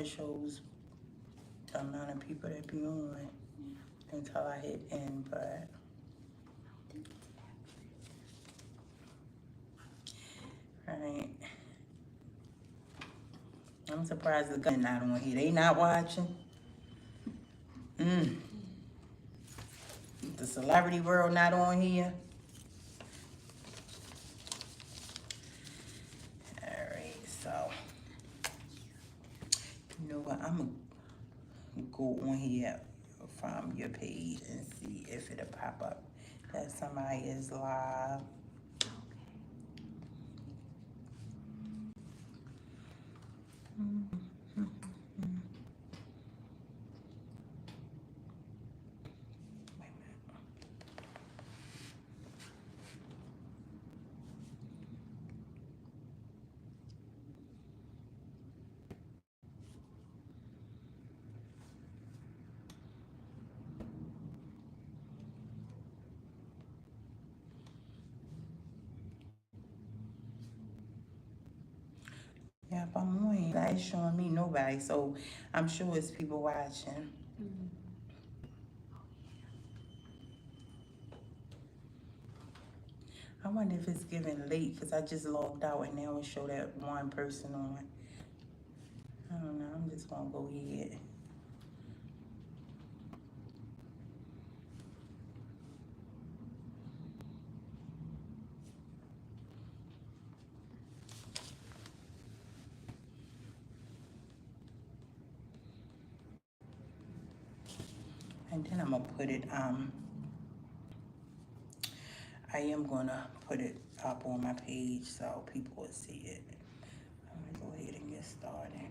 it shows the amount of people that be on until I hit end, but right. I'm surprised the gun not on here. They not watching. The celebrity world not on here. Alright, so you know what? I'm gonna go on here from your page and see if it'll pop up that somebody is live. Yeah, if I'm on here, that ain't showing me nobody, so I'm sure it's people watching. I wonder if it's giving late because I just logged out and now it show that one person on. I don't know. I'm just gonna go ahead. And then I'm gonna put it, I am gonna put it up on my page so people will see it. I'm gonna go ahead and get started.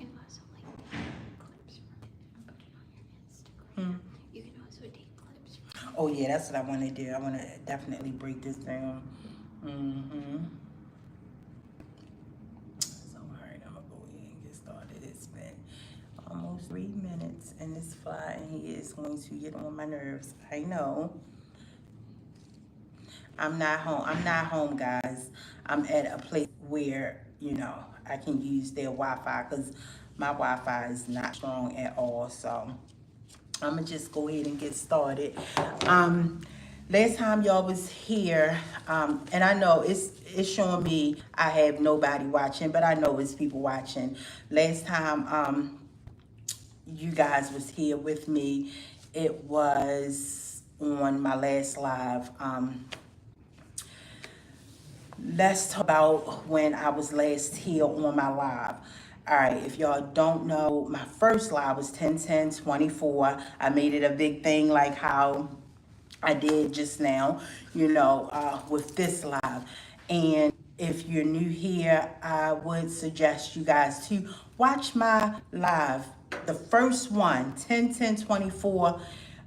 You can also like take clips from it and put it on your Instagram. You can also take clips from it. Oh yeah, that's what I wanna do. I wanna definitely break this down. So alright, I'm gonna go ahead and get started. It's been almost 3 minutes and this fly in here is going to get on my nerves. I know. I'm not home, guys. I'm at a place where, you know, I can use their Wi-Fi because my Wi-Fi is not strong at all. So I'm gonna just go ahead and get started. Last time y'all was here, and I know it's showing me I have nobody watching, but I know it's people watching. Last time you guys was here with me, it was on my last live. Let's talk about when I was last here on my live. All right, if y'all don't know, my first live was 10/10/24. I made it a big thing like how I did just now, you know, with this live. And if you're new here, I would suggest you guys to watch my live. The first one, 10/10/24.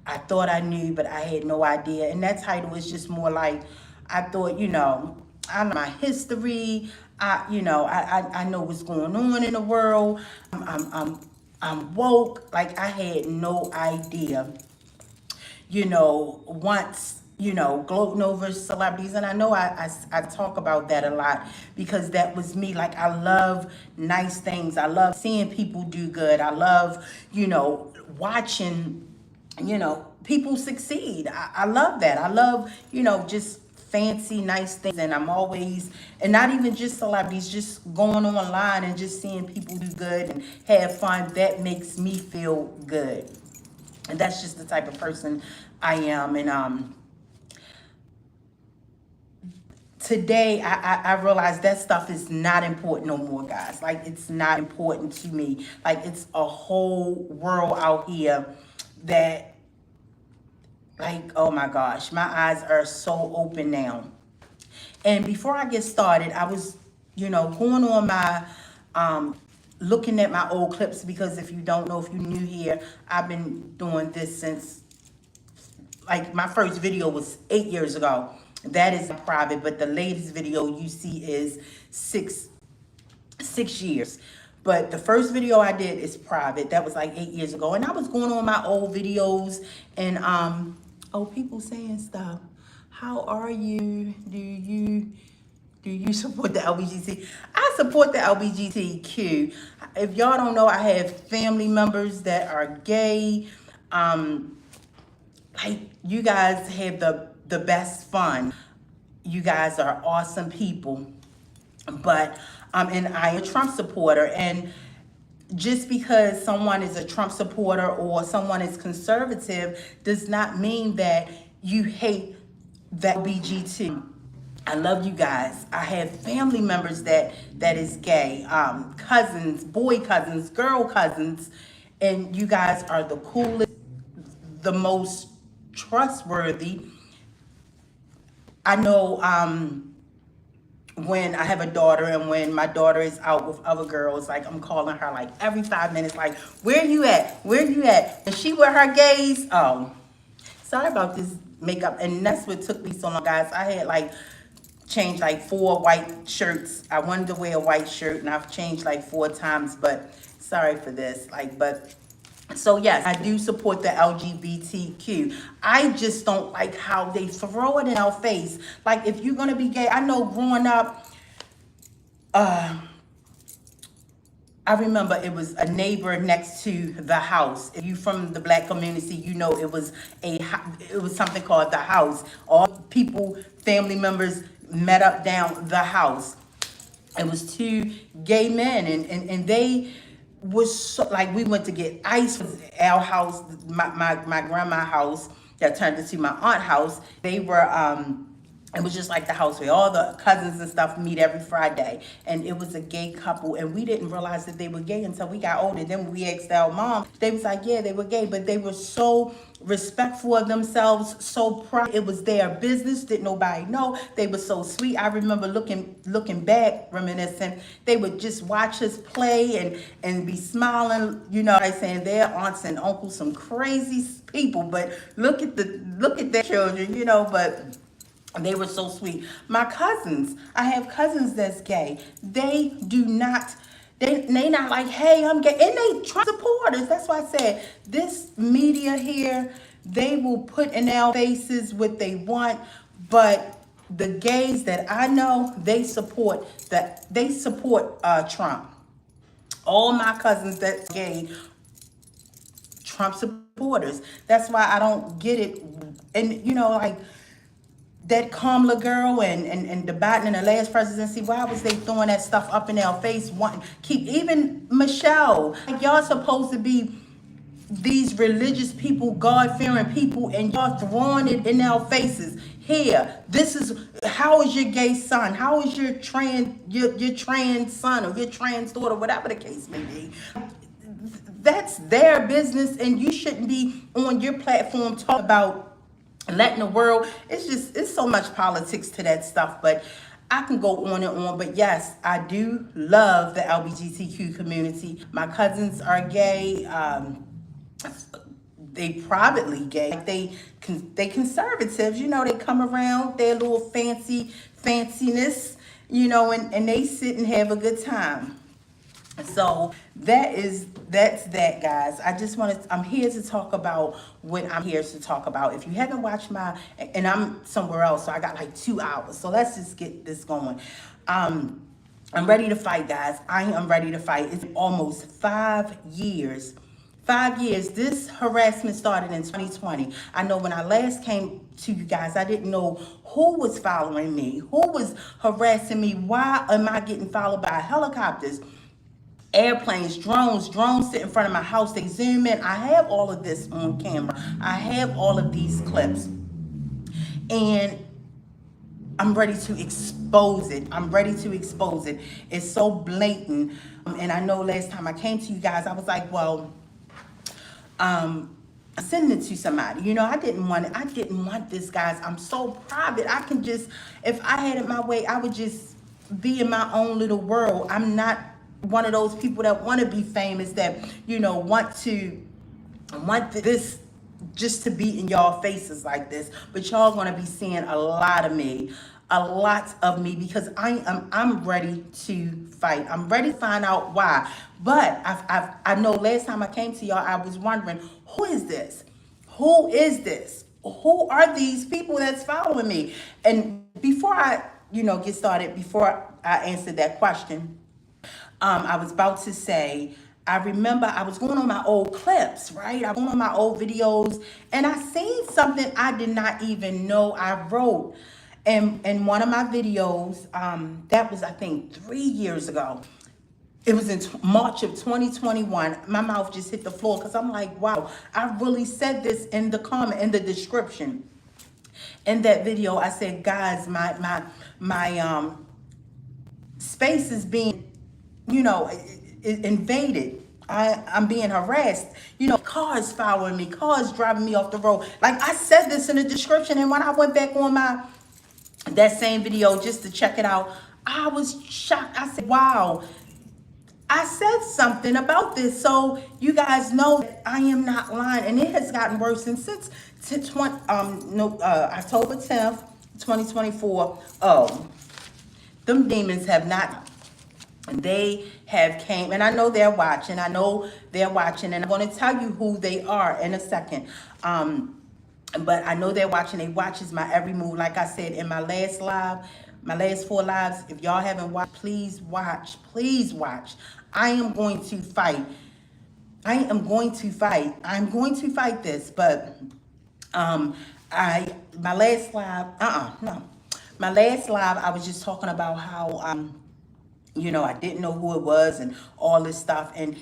I thought I knew, but I had no idea. And that title is just more like, I thought, you know, I know my history. I know what's going on in the world. I'm woke. Like I had no idea. You know, once, you know, gloating over celebrities. And I know I talk about that a lot because that was me. Like, I love nice things. I love seeing people do good. I love, you know, watching, you know, people succeed. I love that. I love, you know, just fancy, nice things. And I'm always, and not even just celebrities, just going online and just seeing people do good and have fun. That makes me feel good. And that's just the type of person I am. And today I realized that stuff is not important no more, guys. Like, it's not important to me. Like, it's a whole world out here that, like, oh my gosh, my eyes are so open now. And before I get started, I was, you know, going on my looking at my old clips, because if you don't know, if you're new here, I've been doing this since, like, my first video was 8 years ago. That is private, but the latest video you see is six years. But the first video I did is private. That was like 8 years ago. And I was going on my old videos and oh, people saying stuff. How are you? Do you Do you support the LBGT? I support the LBGTQ. If y'all don't know, I have family members that are gay. Um, like you guys have the best fun. You guys are awesome people. But and I am a Trump supporter, and just because someone is a Trump supporter or someone is conservative does not mean that you hate that BGT. I love you guys. I have family members that is gay, cousins, boy cousins, girl cousins, and you guys are the coolest, the most trustworthy. I know when I have a daughter and when my daughter is out with other girls, like I'm calling her like every 5 minutes, like, where you at? Where you at? And she with her gays. Oh, sorry about this makeup. And that's what took me so long, guys. I had like changed like 4 white shirts. I wanted to wear a white shirt and I've changed like 4 times, but sorry for this. Like, but so yes, I do support the LGBTQ. I just don't like how they throw it in our face. Like if you're gonna be gay, I know growing up, I remember it was a neighbor next to the house. If you from the black community, you know it was something called the house. All people, family members met up down the house. It was 2 gay men and they was so, like we went to get ice from our house, my grandma's house that turned into my aunt's house. They were it was just like the house where all the cousins and stuff meet every Friday. And it was a gay couple. And we didn't realize that they were gay until we got older. Then when we asked our mom, they was like, yeah, they were gay. But they were so respectful of themselves, so proud. It was their business. Didn't nobody know. They were so sweet. I remember looking back, reminiscing. They would just watch us play and be smiling, you know, like saying their aunts and uncles, some crazy people. But look at their children, you know, but they were so sweet. My cousins, I have cousins that's gay. They do not, they not like, hey, I'm gay. And they Trump supporters. That's why I said this media here, they will put in our faces what they want. But the gays that I know, they support Trump. All my cousins that's gay, Trump supporters. That's why I don't get it. And you know, like that Kamala girl and the Biden in the last presidency, why was they throwing that stuff up in our face? Keep even Michelle, like y'all supposed to be these religious people, God-fearing people, and y'all throwing it in our faces. Here, this is how is your gay son? How is your trans son or your trans daughter, whatever the case may be? That's their business, and you shouldn't be on your platform talking about letting the world. It's so much politics to that stuff, but I can go on and on. But yes, I do love the LGBTQ community. My cousins are gay. They privately gay. Like they conservatives, you know, they come around their little fanciness, you know, and they sit and have a good time. So that's that, guys. I'm here to talk about what I'm here to talk about. If you haven't watched and I'm somewhere else, so I got like 2 hours. So let's just get this going. I'm ready to fight, guys. I am ready to fight. It's almost 5 years. 5 years. This harassment started in 2020. I know when I last came to you guys, I didn't know who was following me, who was harassing me. Why am I getting followed by helicopters? Airplanes, drones sit in front of my house. They zoom in. I have all of this on camera. I have all of these clips. And I'm ready to expose it. It's so blatant. And I know last time I came to you guys, I was like, well, send it to somebody. You know, I didn't want this, guys. I'm so private. If I had it my way, I would just be in my own little world. I'm not one of those people that want to be famous, that, you know, want this just to be in y'all faces like this. But y'all gonna be seeing a lot of me, because I'm ready to fight. I'm ready to find out why. But I know last time I came to y'all, I was wondering, who is this? Who is this? Who are these people that's following me? And before I get started, before I answered that question, I was about to say, I remember I was going on my old clips, right? I was going on my old videos, and I seen something I did not even know I wrote. And in one of my videos, that was, I think, 3 years ago. It was in March of 2021. My mouth just hit the floor because I'm like, wow, I really said this in the comment, in the description. In that video, I said, guys, my space is being, invaded. I'm being harassed. Cars following me, cars driving me off the road. Like, I said this in the description, and when I went back on that same video just to check it out, I was shocked. I said, wow, I said something about this, so you guys know that I am not lying, and it has gotten worse. And since October 10th, 2024, them demons have not. They have came, and I know they're watching. and I'm going to tell you who they are in a second. But I know they're watching. They watches my every move. Like I said in my last live, my last 4 lives, if y'all haven't watched, please watch. Please watch. I am going to fight. I'm going to fight this. But my last live, no. My last live, I was just talking about how I didn't know who it was and all this stuff, and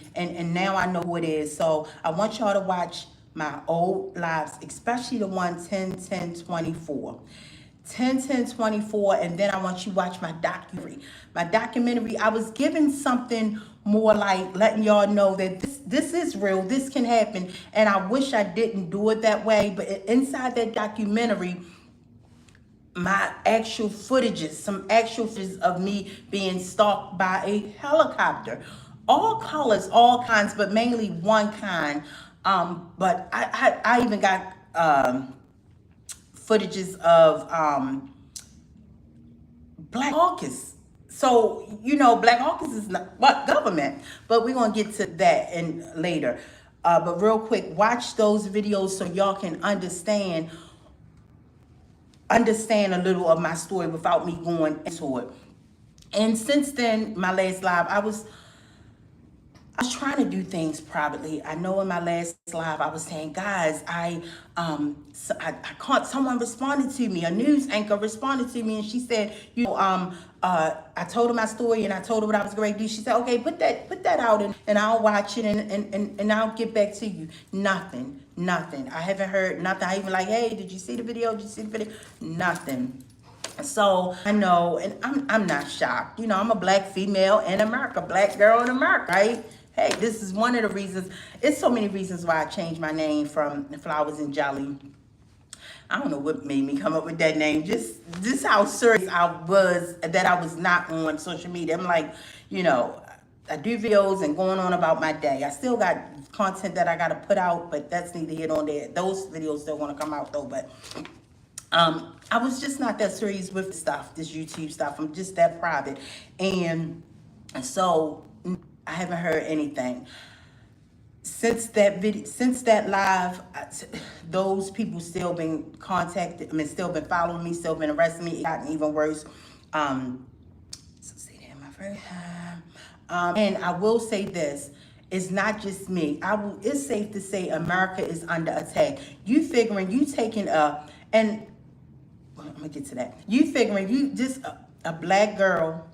now I know who it is. So I want y'all to watch my old lives, especially the one 10-10-24. 10-10-24, and then I want you to watch my documentary. I was given something more like letting y'all know that this is real, this can happen, and I wish I didn't do it that way. But inside that documentary, my actual footages, some actual footage of me being stalked by a helicopter. All colors, all kinds, but mainly one kind. But I even got footages of Black Caucus. So, Black Caucus is not what government, but we're going to get to that later. But real quick, watch those videos so y'all can understand a little of my story without me going into it. And since then, my last live, I was trying to do things privately. I know in my last live, I was saying, guys, I caught someone responded to me, a news anchor responded to me, and she said, I told her my story and I told her what I was going to do. She said, okay, put that out and I'll watch it and I'll get back to you. Nothing. I haven't heard nothing. I even like, hey, did you see the video? Nothing. So I know, and I'm not shocked. I'm a black female in America, black girl in America, right? Hey, this is one of the reasons. It's so many reasons why I changed my name from Flowers and Jelly. I don't know what made me come up with that name. Just how serious I was that I was not on social media. I'm like, I do videos and going on about my day. I still got content that I got to put out, but that's neither here nor there. Those videos still want to come out though, but I was just not that serious with stuff, this YouTube stuff. I'm just that private. And so I haven't heard anything. Since that live, those people still been contacted. Still been following me, still been arresting me. It gotten even worse. See that my first time. And I will say this. It's not just me. It's safe to say America is under attack. You figuring you taking and I'm gonna get to that. You figuring you just a black girl,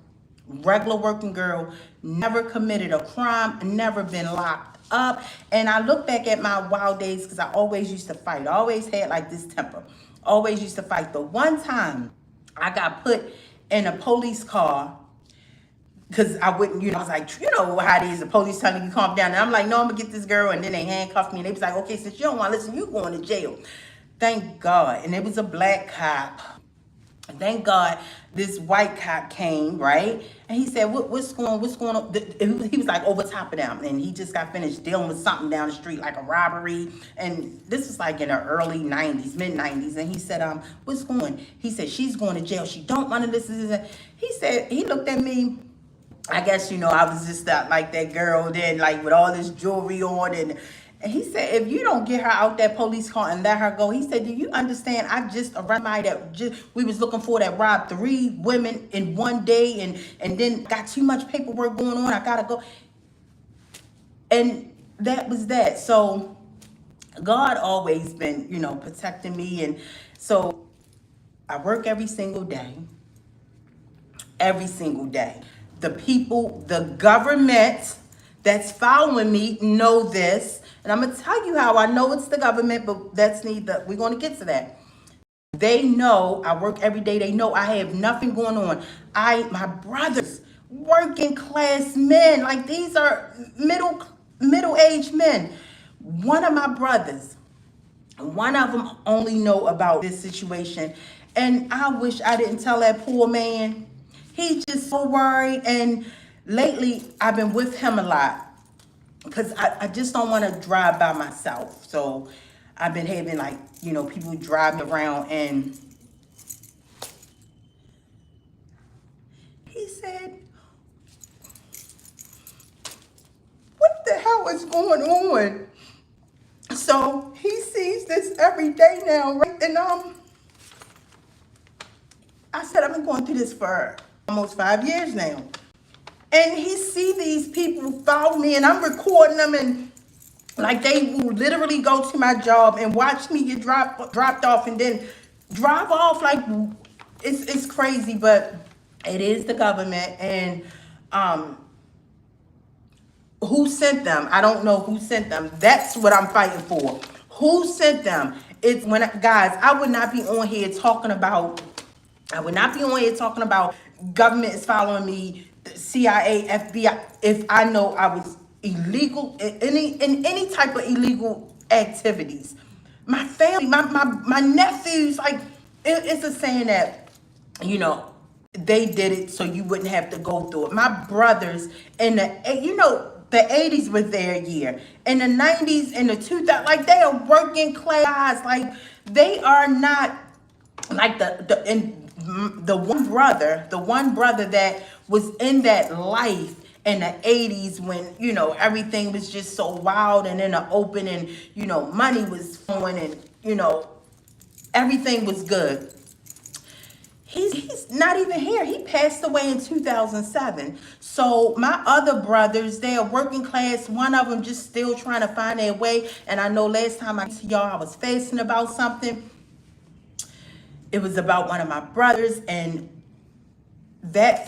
regular working girl, never committed a crime, never been locked up. And I look back at my wild days because I always used to fight. I always had like this temper. Always used to fight. The one time I got put in a police car because I wouldn't, I was like, how it is, the police telling you calm down. And I'm like, no, I'm gonna get this girl. And then they handcuffed me and they was like, okay, since you don't want to listen, you going to jail. Thank God. And it was a black cop. Thank God this white cop came, right? And he said, what's going on? He was like over top of them. And he just got finished dealing with something down the street, like a robbery. And this was like in the early 90s, mid 90s. And he said, what's going on? He said, she's going to jail. She don't want to listen. He said, he looked at me. I guess, I was just like that girl then, like with all this jewelry on And he said, if you don't get her out that police car and let her go, he said, do you understand? I just arrested somebody that we was looking for that robbed 3 women in one day, and then got too much paperwork going on. I gotta go. And that was that. So God always been, protecting me. And so I work every single day. Every single day. The people, the government that's following me know this. And I'm going to tell you how I know it's the government, but we're going to get to that. They know I work every day. They know I have nothing going on. My brothers, working class men, like these are middle-aged men. One of them only know about this situation. And I wish I didn't tell that poor man. He just so worried. And lately, I've been with him a lot because I just don't want to drive by myself. So I've been having people drive me around. And he said, what the hell is going on? So he sees this every day now, right? And I said, I've been going through this for almost 5 years now. And he see these people follow me, and I'm recording them, and like they will literally go to my job and watch me get dropped off and then drive off. Like it's crazy, but it is the government. And who sent them? I don't know who sent them. That's what I'm fighting for. Who sent them? Guys, I would not be on here talking about government is following me, CIA, FBI, if I know I was illegal in any type of illegal activities. My family, my nephews, like it's a saying that, they did it so you wouldn't have to go through it. My brothers in the 80s was their year. In the 90s and the 2000s, like they are working class. Like they are not like the one brother that was in that life in the 80s when, everything was just so wild and in the open, and, money was flowing, and, everything was good. He's not even here. He passed away in 2007. So my other brothers, they are working class. One of them just still trying to find their way. And I know last time I to y'all, I was fasting about something. It was about one of my brothers, and that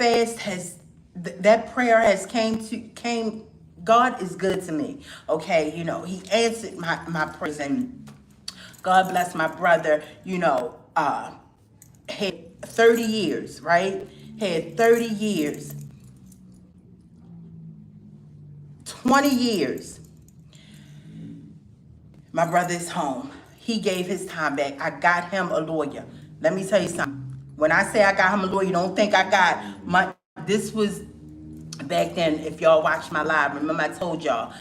that prayer has came. God is good to me. Okay, he answered my prayers, and God bless my brother. Had 30 years, right? Had 30 years, 20 years. My brother is home. He gave his time back. I got him a lawyer. Let me tell you something. When I say I got him a lawyer, don't think I got this was back then. If y'all watched my live, remember I told y'all,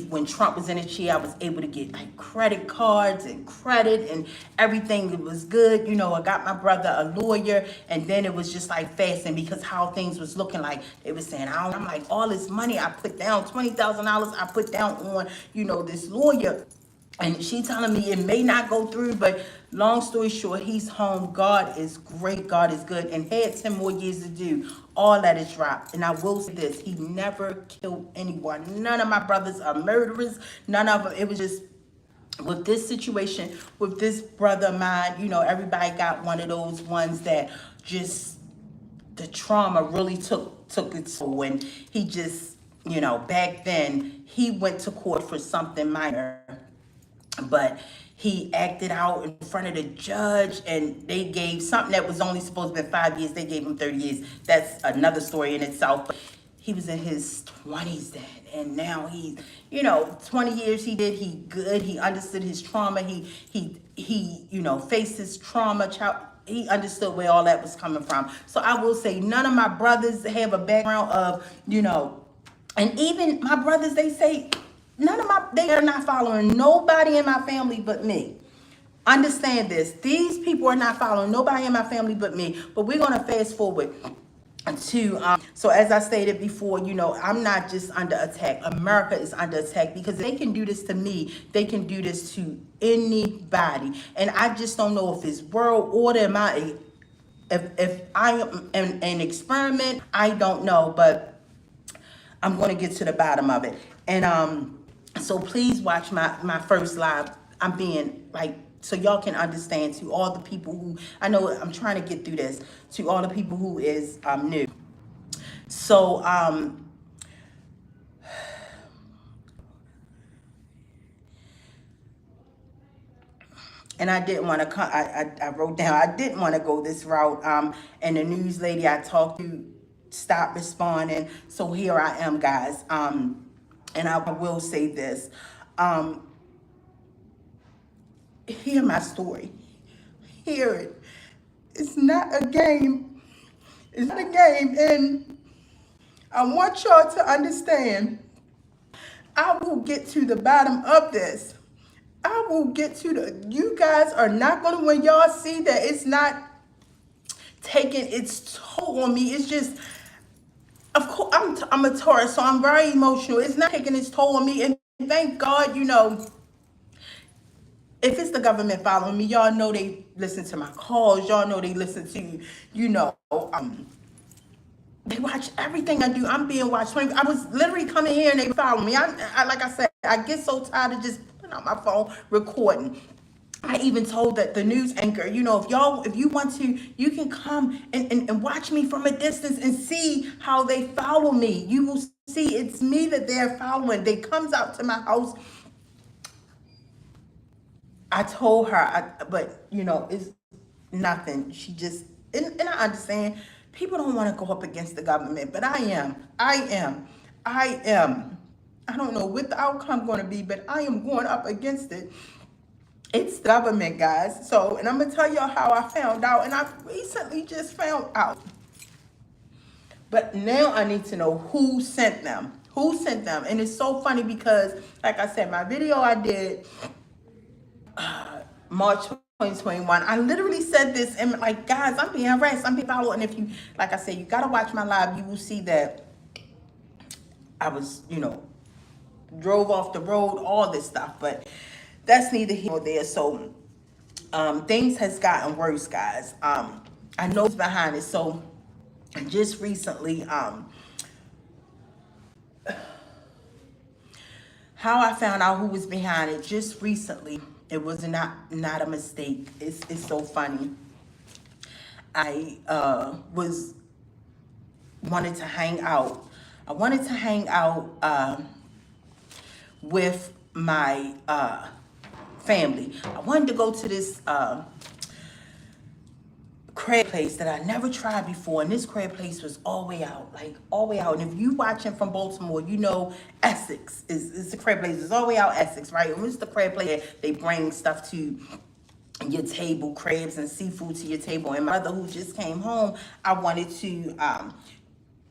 when Trump was in the chair, I was able to get like credit cards and credit and everything. It was good. I got my brother a lawyer, and then it was just like fasting because how things was looking like. They was saying, I'm like, all this money I put down, $20,000 I put down on, this lawyer. And she telling me it may not go through, but long story short, he's home. God is great. God is good. And had 10 more years to do. All that is dropped. And I will say this. He never killed anyone. None of my brothers are murderers. None of them. It was just with this situation, with this brother of mine, everybody got one of those ones that just the trauma really took its toll. And he just, back then, he went to court for something minor. But he acted out in front of the judge, and they gave something that was only supposed to be 5 years. They gave him 30 years. That's another story in itself. But he was in his 20s then, and now he's, 20 years he did. He good. He understood his trauma. He faced his trauma. He understood where all that was coming from. So I will say none of my brothers have a background of, and even my brothers, they say, they are not following nobody in my family but me. Understand this. These people are not following nobody in my family but me. But we're going to fast forward. So as I stated before, I'm not just under attack. America is under attack because they can do this to me. They can do this to anybody. And I just don't know if it's world order. If I am an experiment, I don't know, but I'm going to get to the bottom of it. And so please watch my first live. I'm being like, so y'all can understand, to all the people who, I know I'm trying to get through this, to all the people who is new. So and I didn't want to come. I wrote down, I didn't want to go this route. And the news lady I talked to stopped responding. So here I am, guys. And I will say this. Hear my story. Hear it. It's not a game. It's not a game. And I want y'all to understand, I will get to the bottom of this. I will get to you guys are not going to, when y'all see that it's not taking its toll on me, it's just, of course, I'm a Taurus, so I'm very emotional. It's not taking its toll on me. And thank God, if it's the government following me, y'all know they listen to my calls. Y'all know they listen to, they watch everything I do. I'm being watched. I was literally coming here and they follow me. I like I said, I get so tired of just putting out my phone recording. I even told that the news anchor, if you want to, you can come and watch me from a distance and see how they follow me. You will see it's me that they're following. They comes out to my house. I told her, but it's nothing. She just, and I understand people don't want to go up against the government, but I am. I don't know what the outcome going to be, but I am going up against it. It's government, guys. So, and I'm going to tell y'all how I found out, and I recently just found out. But now I need to know who sent them. Who sent them? And it's so funny because, like I said, my video I did March 2021, I literally said this, and like, guys, I'm being harassed, I'm being followed. And if you, like I said, you got to watch my live, you will see that I was, drove off the road, all this stuff. But that's neither here nor there. So things has gotten worse, guys. I know it's behind it. So just recently, how I found out who was behind it just recently, it was not a mistake. It's so funny. I wanted to hang out. I wanted to hang out with my family. I wanted to go to this crab place that I never tried before, and this crab place was all the way out, like all the way out. And if you watching from Baltimore, Essex is the crab place. It's all the way out Essex, right? And it's the crab place they bring stuff to your table, crabs and seafood to your table. And my brother, who just came home, I wanted to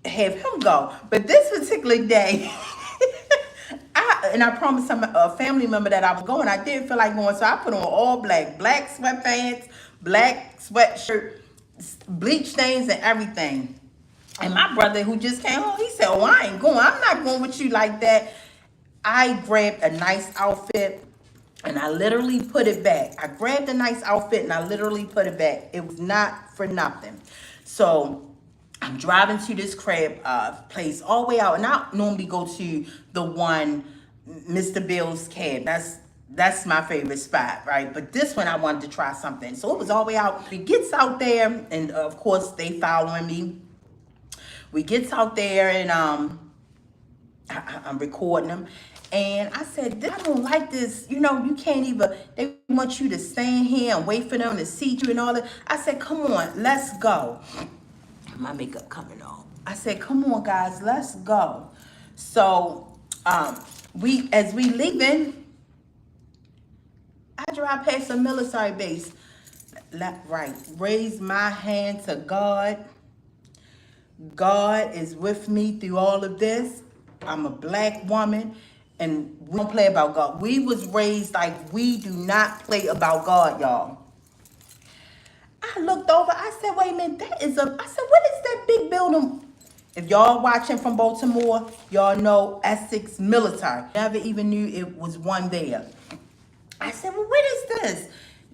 have him go, but this particular day. I promised a family member that I was going. I didn't feel like going, so I put on all black sweatpants, black sweatshirt, bleach stains and everything. And my brother, who just came home, he said, "Oh, I ain't going. I'm not going with you like that." I grabbed a nice outfit and I literally put it back. I grabbed a nice outfit and I literally put it back. It was not for nothing. So I'm driving to this crab place all the way out, and I normally go to the one, Mr. Bill's Cab. That's my favorite spot, right? But this one I wanted to try something. So it was all the way out. We gets out there, and of course they following me. We gets out there, and I'm recording them. And I said, I don't like this. You can't even, they want you to stand here and wait for them to see you and all that. I said, come on, let's go. My makeup coming on. I said, come on, guys, let's go. So as we leaving, I drive past a military base. Left, right, raise my hand to God. God is with me through all of this. I'm a black woman, and we don't play about God. We was raised like we do not play about God, y'all. I I looked over, I said, wait a minute, I said, what is that big building? If y'all watching from Baltimore, y'all know Essex Military. Never even knew it was one there. I said, well, what is this?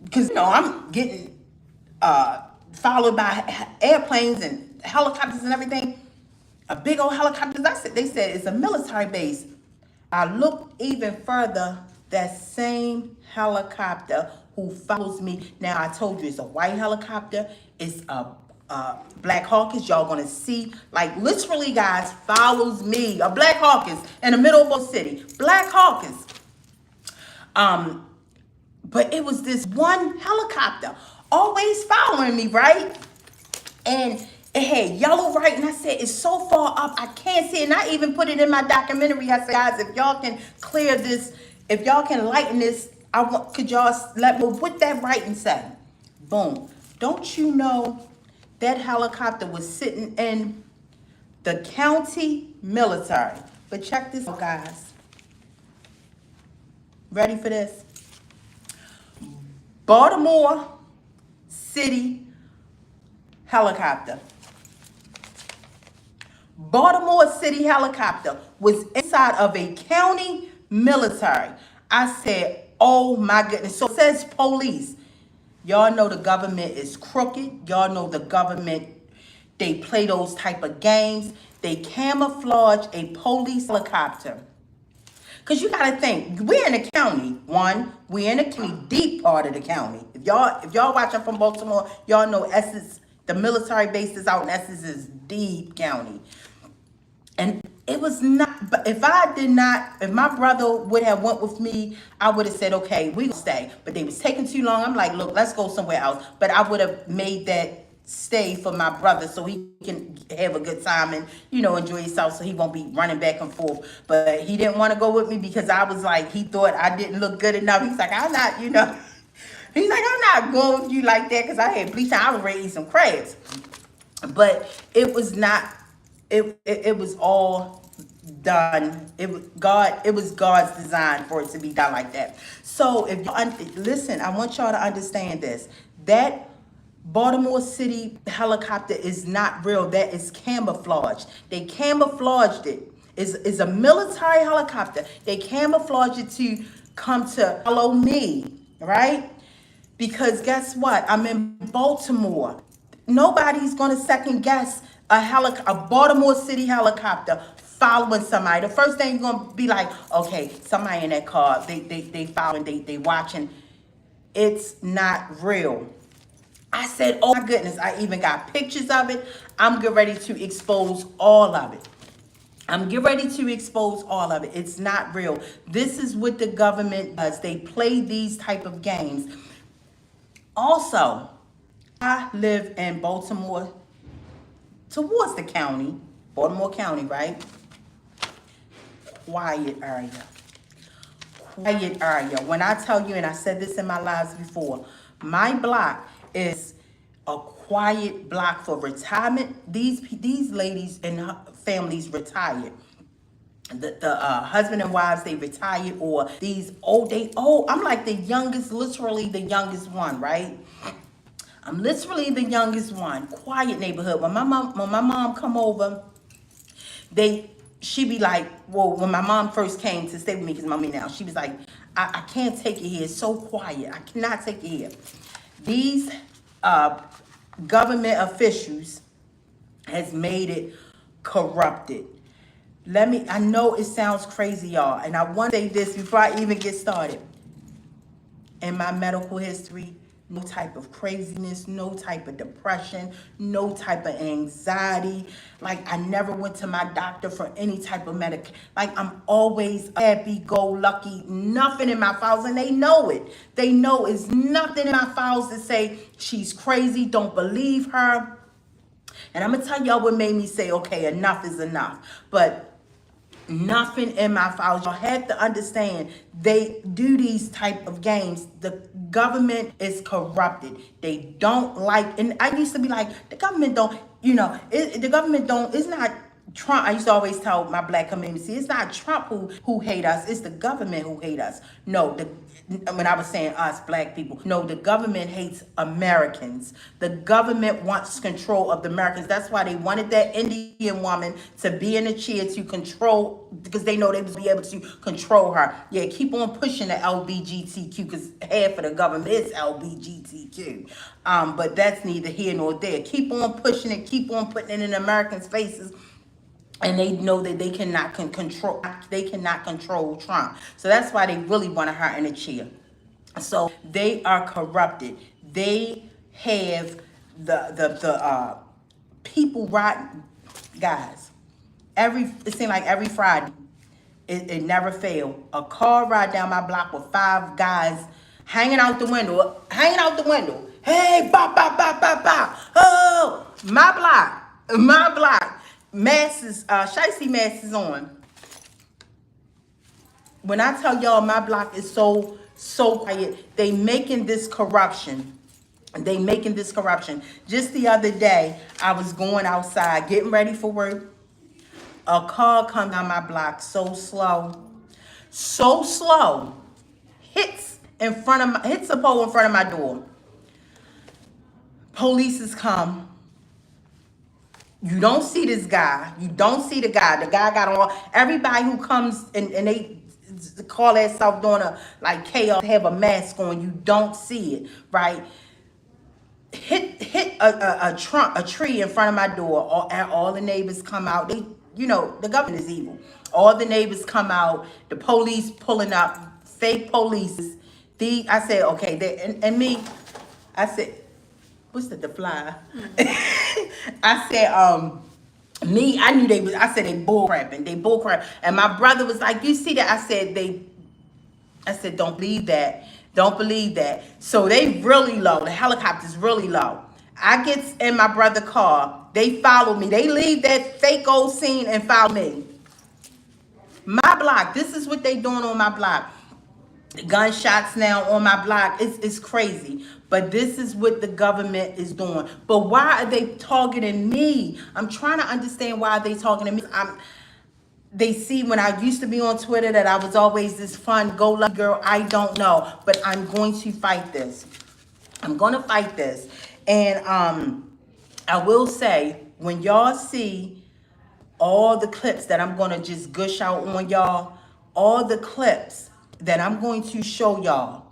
Because, I'm getting followed by airplanes and helicopters and everything. A big old helicopter. They said it's a military base. I looked even further, that same helicopter who follows me. Now, I told you it's a white helicopter. It's a Black Hawkins. Y'all gonna see, like, literally, guys, follows me. A Black Hawkins in the middle of a city. Black Hawkins. But it was this one helicopter always following me, right? And it had yellow, right? And I said, it's so far up, I can't see it. And I even put it in my documentary. I said, guys, if y'all can clear this, if y'all can lighten this, could y'all let me know what that writing said? Boom. Don't you know that helicopter was sitting in the county military? But check this out, guys. Ready for this? Baltimore City helicopter. Baltimore City helicopter was inside of a county military. I said, oh my goodness. So it says police. Y'all know the government is crooked. Y'all know the government, they play those type of games. They camouflage a police helicopter. Because you got to think, we're in the county. We're in the county, deep part of the county. If y'all watching from Baltimore, y'all know Essex, the military base is out in Essex is deep county. And it was not, but if my brother would have went with me, I would have said, okay, we will stay. But they was taking too long. I'm like, look, let's go somewhere else. But I would have made that stay for my brother so he can have a good time and, enjoy himself so he won't be running back and forth. But he didn't want to go with me because I was like, he thought I didn't look good enough. He's like, I'm not, he's like, I'm not going with you like that because I had bleach and I was ready to eat some crabs. But it was not, it was all done. It was God's design for it to be done like that. So if you listen, I want y'all to understand this. That Baltimore City helicopter is not real. That is camouflage. They camouflaged it. It's a military helicopter. They camouflaged it to come to follow me, right? Because guess what? I'm in Baltimore. Nobody's going to second guess a Baltimore City helicopter following somebody. The first thing you're going to be like, okay, somebody in that car, they following, they watching. It's not real. I said, oh my goodness, I even got pictures of it. I'm getting ready to expose all of it. It's not real. This is what the government does. They play these type of games. Also, I live in Baltimore, towards the county, Baltimore County, right? Quiet area. When I tell you, and I said this in my lives before, my block is a quiet block for retirement. These ladies and families retired. The husband and wives, they retired, or I'm like the youngest, literally the youngest one, right? I'm literally the youngest one. Quiet neighborhood. When my mom come over, she be like, well, when my mom first came to stay with me, because mommy now, she was like, I can't take it here. It's so quiet. I cannot take it here. These government officials has made it corrupted. I know it sounds crazy, y'all, and I want to say this before I even get started. In my medical history, no type of craziness, no type of depression, no type of anxiety. Like, I never went to my doctor for any type of medication. Like, I'm always happy-go-lucky, nothing in my files, and they know it. They know it's nothing in my files to say she's crazy, don't believe her. And I'm going to tell y'all what made me say, okay, enough is enough. But nothing in my files. Y'all have to understand, they do these type of games. The government is corrupted. They don't like, and I used to be like, the government don't, the government don't, it's not Trump, I used to always tell my black community, it's not Trump who hate us, it's the government who hate us. No, when I was saying us, black people, no, the government hates Americans. The government wants control of the Americans. That's why they wanted that Indian woman to be in a chair to control, because they know they would be able to control her. Yeah, keep on pushing the LBGTQ, because half of the government is LBGTQ. But that's neither here nor there. Keep on pushing it, keep on putting it in Americans' faces, and they know that they cannot control Trump. So that's why they really want her in a chair. So they are corrupted. They have the people rotten, guys. It seemed like every Friday, it never failed. A car ride down my block with 5 guys hanging out the window. Hey, bop, bop, bop, bop, bop. Oh, my block. Masses, shiesty masses on. When I tell y'all my block is so quiet, they making this corruption. Just the other day, I was going outside, getting ready for work. A car come down my block so slow, hits a pole in front of my door. Police come. You don't see this guy. You don't see the guy. The guy got on. Everybody who comes and they call themselves doing a like chaos have a mask on. You don't see it, right? Hit a tree in front of my door. All the neighbors come out. The government is evil. All the neighbors come out. The police pulling up. Fake police. I said, okay. And me, I said, what's the fly? I said, I knew I said they bull crapping. And my brother was like, you see that? I said, don't believe that. So they really low. The helicopter's really low. I get in my brother's car. They follow me. They leave that fake old scene and follow me. My block. This is what they doing on my block. Gunshots now on my block. It's crazy. But this is what the government is doing. But why are they targeting me? I'm trying to understand why they targeting me. They see when I used to be on Twitter that I was always this fun, go-lucky girl. I don't know. But I'm going to fight this. And I will say, when y'all see all the clips that I'm going to just gush out on y'all, all the clips that I'm going to show y'all,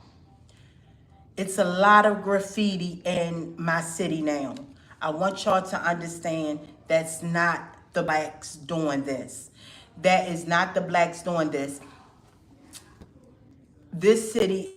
it's a lot of graffiti in my city now. I want y'all to understand that's not the blacks doing this. That is not the blacks doing this. This city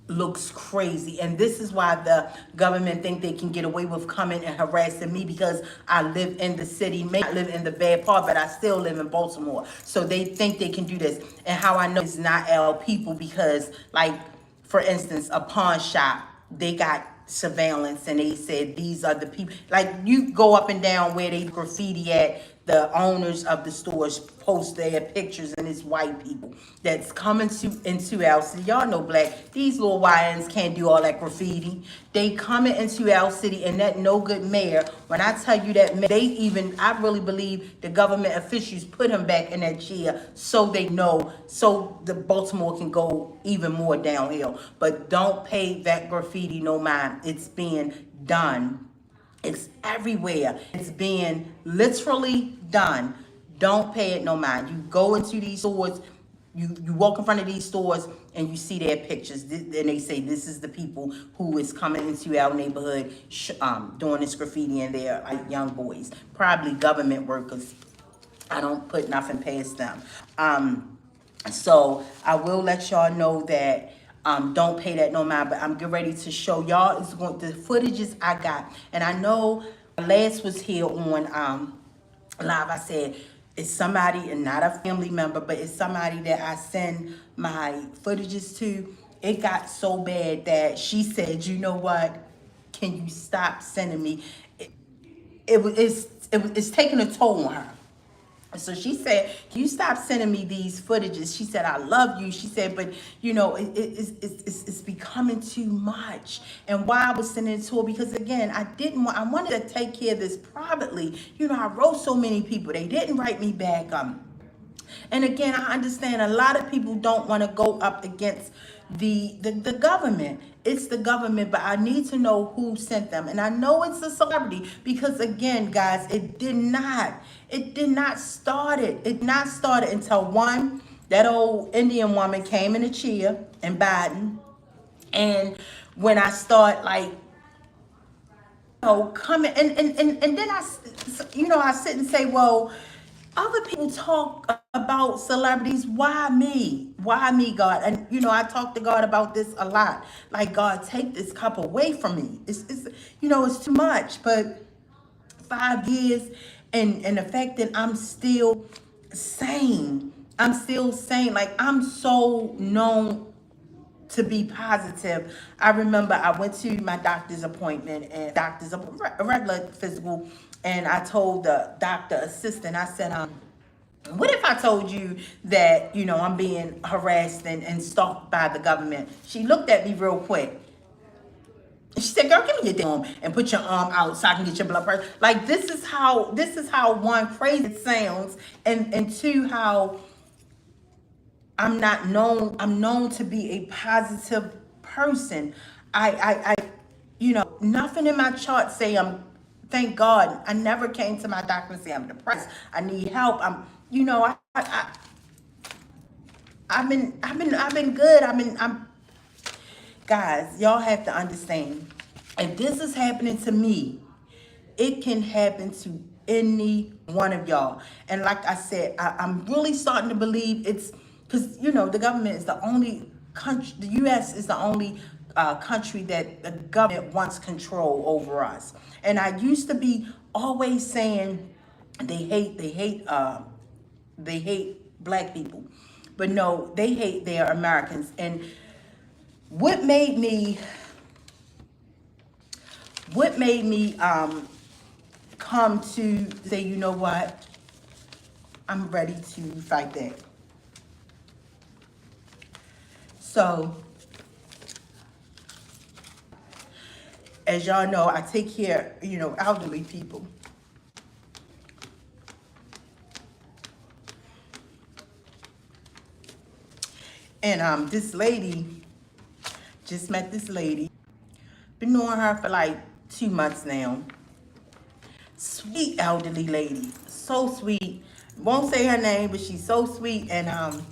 looks crazy, and this is why the government think they can get away with coming and harassing me, because I live in the city. May not live in the bad part, but I still live in Baltimore. So they think they can do this. And how I know it's not our people, because like, for instance, a pawn shop, they got surveillance and they said these are the people. Like, you go up and down where they graffiti at, the owners of the stores post their pictures, and it's white people that's coming into our city. Y'all know black, these little YNs can't do all that graffiti. They coming into our city, and that no good mayor, when I tell you that, I really believe the government officials put him back in that chair so they know, so the Baltimore can go even more downhill. But don't pay that graffiti no mind. It's being done. It's everywhere. It's being literally done. Don't pay it no mind. You go into these stores, you walk in front of these stores, and you see their pictures, and they say this is the people who is coming into our neighborhood doing this graffiti, and they're like young boys, probably government workers. I don't put nothing past them. So I will let y'all know that don't pay that no mind, but I'm getting ready to show y'all the footages I got. And I know last was here on live, I said it's somebody, and not a family member, but it's somebody that I send my footages to. It got so bad that she said, you know what, can you stop sending me? It's taking a toll on her. So she said, "Can you stop sending me these footages?" She said, "I love you." She said, "But you know, it's becoming too much." And why I was sending it to her, because again, I wanted to take care of this privately. You know, I wrote so many people, they didn't write me back. And again, I understand a lot of people don't want to go up against the government. It's the government, but I need to know who sent them. And I know it's a celebrity because again, guys, it did not start it until one, that old Indian woman came in a chair in Biden. And when I start like coming and then I sit and say, well, other people talk about celebrities. Why me, God? And I talk to God about this a lot. Like, God, take this cup away from me. It's too much. But 5 years, and the fact that I'm still sane. Like, I'm so known to be positive. I remember I went to my doctor's appointment, and a regular physical, and I told the doctor assistant, I said, what if I told you that, I'm being harassed and stalked by the government? She looked at me real quick. She said, girl, give me your damn arm and put your arm out so I can get your blood pressure. Like, this is how one, crazy it sounds, and two, how I'm known to be a positive person. Nothing in my chart say thank God. I never came to my doctor and say I'm depressed. I need help. I've been good. Guys, y'all have to understand. If this is happening to me, it can happen to any one of y'all. And like I said, I'm really starting to believe it's because, the government is the only country, the U.S. is the only country that the government wants control over us. And I used to be always saying they hate black people. But no, they hate their Americans. And what made me come to say, you know what, I'm ready to fight that. So, as y'all know, I take care, elderly people. And this lady, just met this lady, been knowing her for like 2 months now. Sweet elderly lady, so sweet. Won't say her name, but she's so sweet. And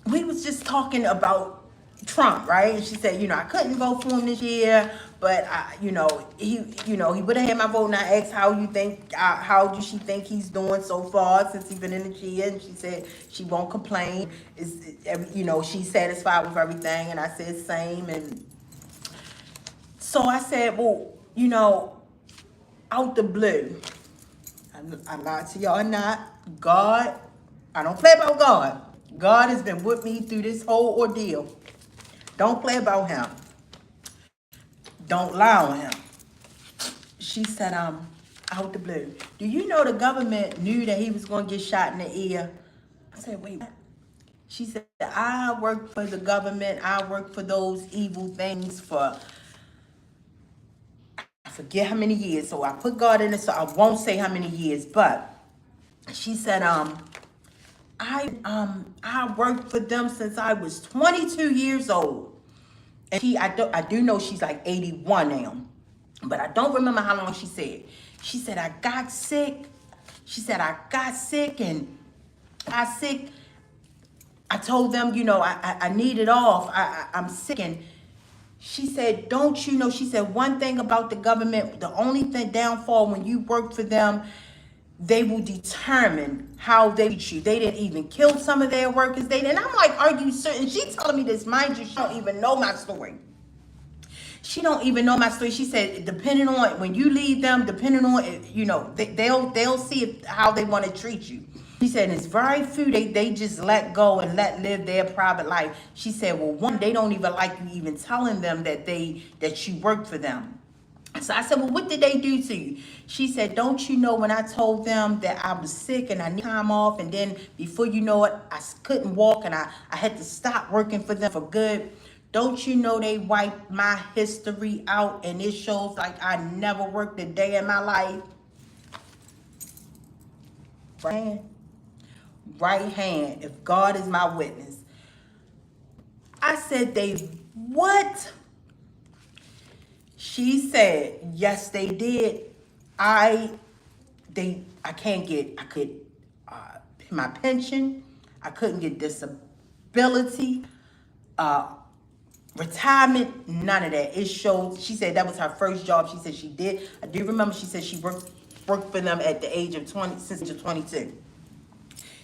we was just talking about Trump, right? And she said, I couldn't vote for him this year, but he would have had my vote. And I asked how do she think he's doing so far since he's been in the chair? And she said she won't complain. She's satisfied with everything. And I said same. And so I said, well, out the blue, I'm not to y'all, not God. I don't play about God. God has been with me through this whole ordeal. Don't play about him. Don't lie on him. She said, out the blue, do you know the government knew that he was going to get shot in the ear? I said, wait, what? She said, I work for the government. I work for those evil things for, I forget how many years. So I put God in it, so I won't say how many years. But she said, I worked for them since I was 22 years old. And I do know she's like 81 now. But I don't remember how long she said. She said, I got sick. She said, I got sick and I told them, I need it off. I'm sick. And she said, don't you know, she said, one thing about the government, the only thing downfall when you work for them, they will determine how they treat you. They didn't even kill some of their workers. And I'm like, are you certain? She telling me this, mind you, she don't even know my story. She don't even know my story. She said, depending on when you leave them, depending on, they'll see how they want to treat you. She said, it's very few they just let go and let live their private life. She said, well, one, they don't even like you even telling them that you work for them. So I said, well, what did they do to you? She said, don't you know when I told them that I was sick and I need time off, and then before you know it, couldn't walk and I had to stop working for them for good. Don't you know they wiped my history out and it shows like I never worked a day in my life? Right hand. Right hand. If God is my witness. I said, they what? She said, yes, they did. I could my pension. I couldn't get disability, retirement, none of that. It showed, she said that was her first job. She said she did. I do remember she said she worked for them at the age of 20, since age of 22.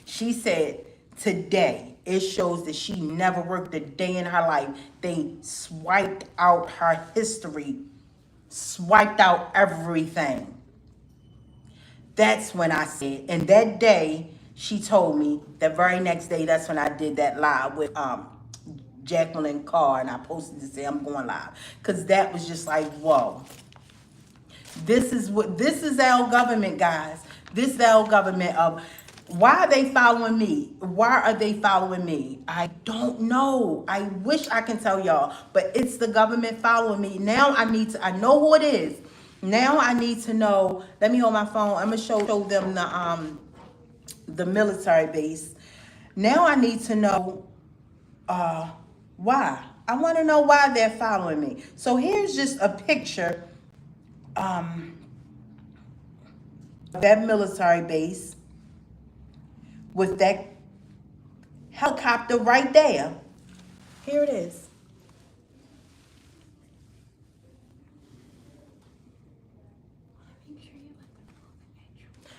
She said today it shows that she never worked a day in her life. They swiped out her history, swiped out everything. That's when I said, and that day she told me, the very next day, that's when I did that live with Jacqueline Carr, and I posted to say I'm going live, because that was just like, whoa. This is our government, guys. This is our government of, why are they following me? Why are they following me? I don't know. I wish I can tell y'all, but it's the government following me. Now I know who it is. Now I need to know. Let me hold my phone. I'm gonna show them the military base. Now I need to know why. I want to know why they're following me. So here's just a picture of that military base with that helicopter right there. Here it is.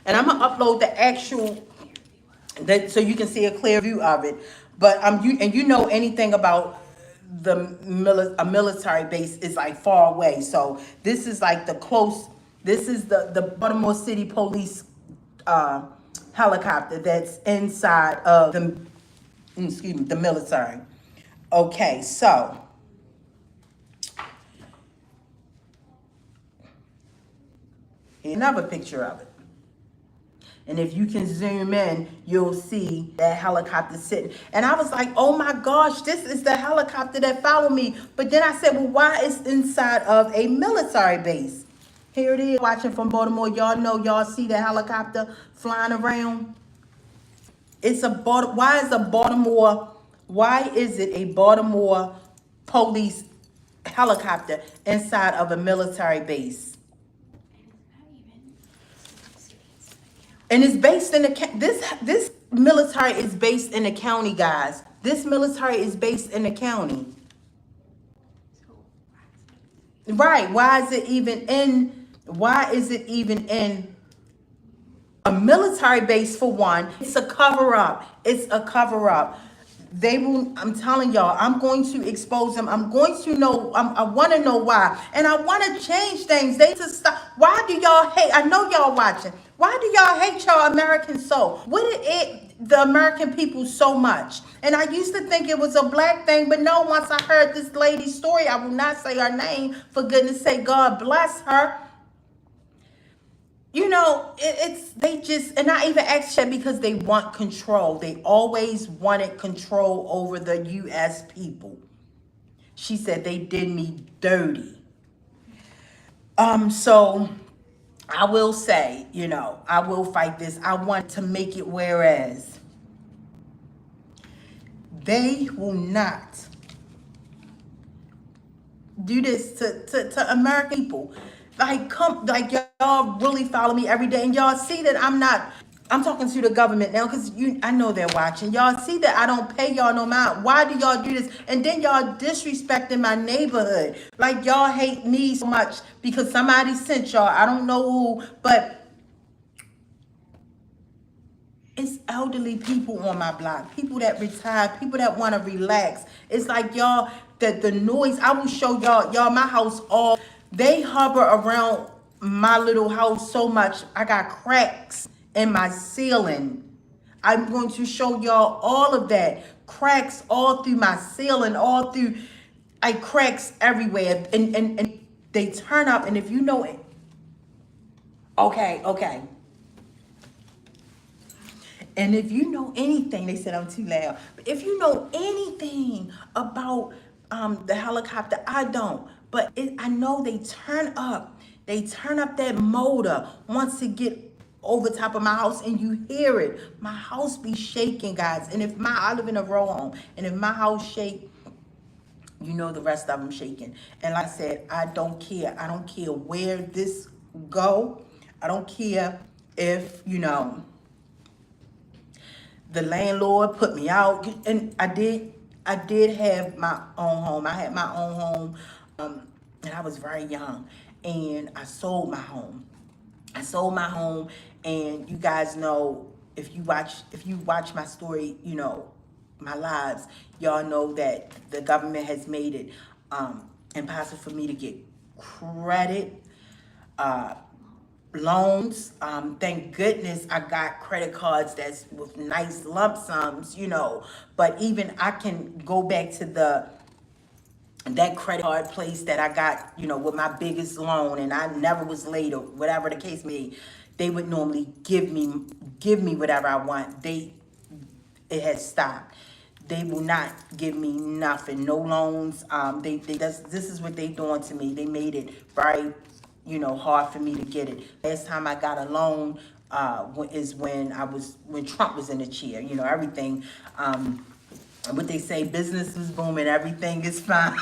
And I'm gonna upload the actual, that so you can see a clear view of it. But you know anything about a military base is like far away. So this is like this is the Baltimore City Police helicopter that's inside of the military. Okay, so here's another picture of it. And if you can zoom in, you'll see that helicopter sitting. And I was like, oh my gosh, this is the helicopter that followed me. But then I said, well, why is inside of a military base? Here it is, watching from Baltimore. Y'all know, y'all see the helicopter flying around? Why is it a Baltimore police helicopter inside of a military base? And it's based in this military is based in the county, guys. This military is based in the county. Right. Why is it even in a military base for one? It's a cover up. It's a cover up. I'm telling y'all, I'm going to expose them. I'm going to know, I want to know why. And I want to change things. They to stop. Why do y'all hate? I know y'all watching. Why do y'all hate y'all American soul? What the American people so much? And I used to think it was a black thing, but no, once I heard this lady's story, I will not say her name, for goodness sake, God bless her. You know, and I even asked that because they want control. They always wanted control over the U.S. people. She said they did me dirty. So I will say, I will fight this. I want to make it whereas they will not do this to American people. Like, y'all really follow me every day, and y'all see that I'm talking to the government now, because I know they're watching. Y'all see that I don't pay y'all no amount. Why do y'all do this? And then y'all disrespecting my neighborhood. Like, y'all hate me so much because somebody sent y'all. I don't know who, but it's elderly people on my block, people that retired, people that want to relax. It's like y'all, the noise. I will show y'all my house all. They hover around my little house so much. I got cracks in my ceiling. I'm going to show y'all all of that. Cracks all through my ceiling, all through, cracks everywhere. And They turn up, and if you know it, okay. And if you know anything, they said I'm too loud. But if you know anything about the helicopter, I don't. But I know they turn up. They turn up that motor once it get over top of my house, and you hear it. My house be shaking, guys. And if I live in a row home, and if my house shake, you know the rest of them shaking. And like I said, I don't care. I don't care where this go. I don't care if, the landlord put me out. And I did have my own home. I had my own home, and I was very young. And I sold my home. And you guys know, if you watch my story, my lives, y'all know that the government has made it impossible for me to get credit, uh, loans. Thank goodness I got credit cards that's with nice lump sums, but even I can go back to that credit card place that I got, with my biggest loan, and I never was late or whatever the case may be. They would normally give me whatever I want. It has stopped. They will not give me nothing, no loans. This is what they doing to me. They made it very, hard for me to get it. Last time I got a loan is when Trump was in the chair. Everything. What they say, business is booming, everything is fine.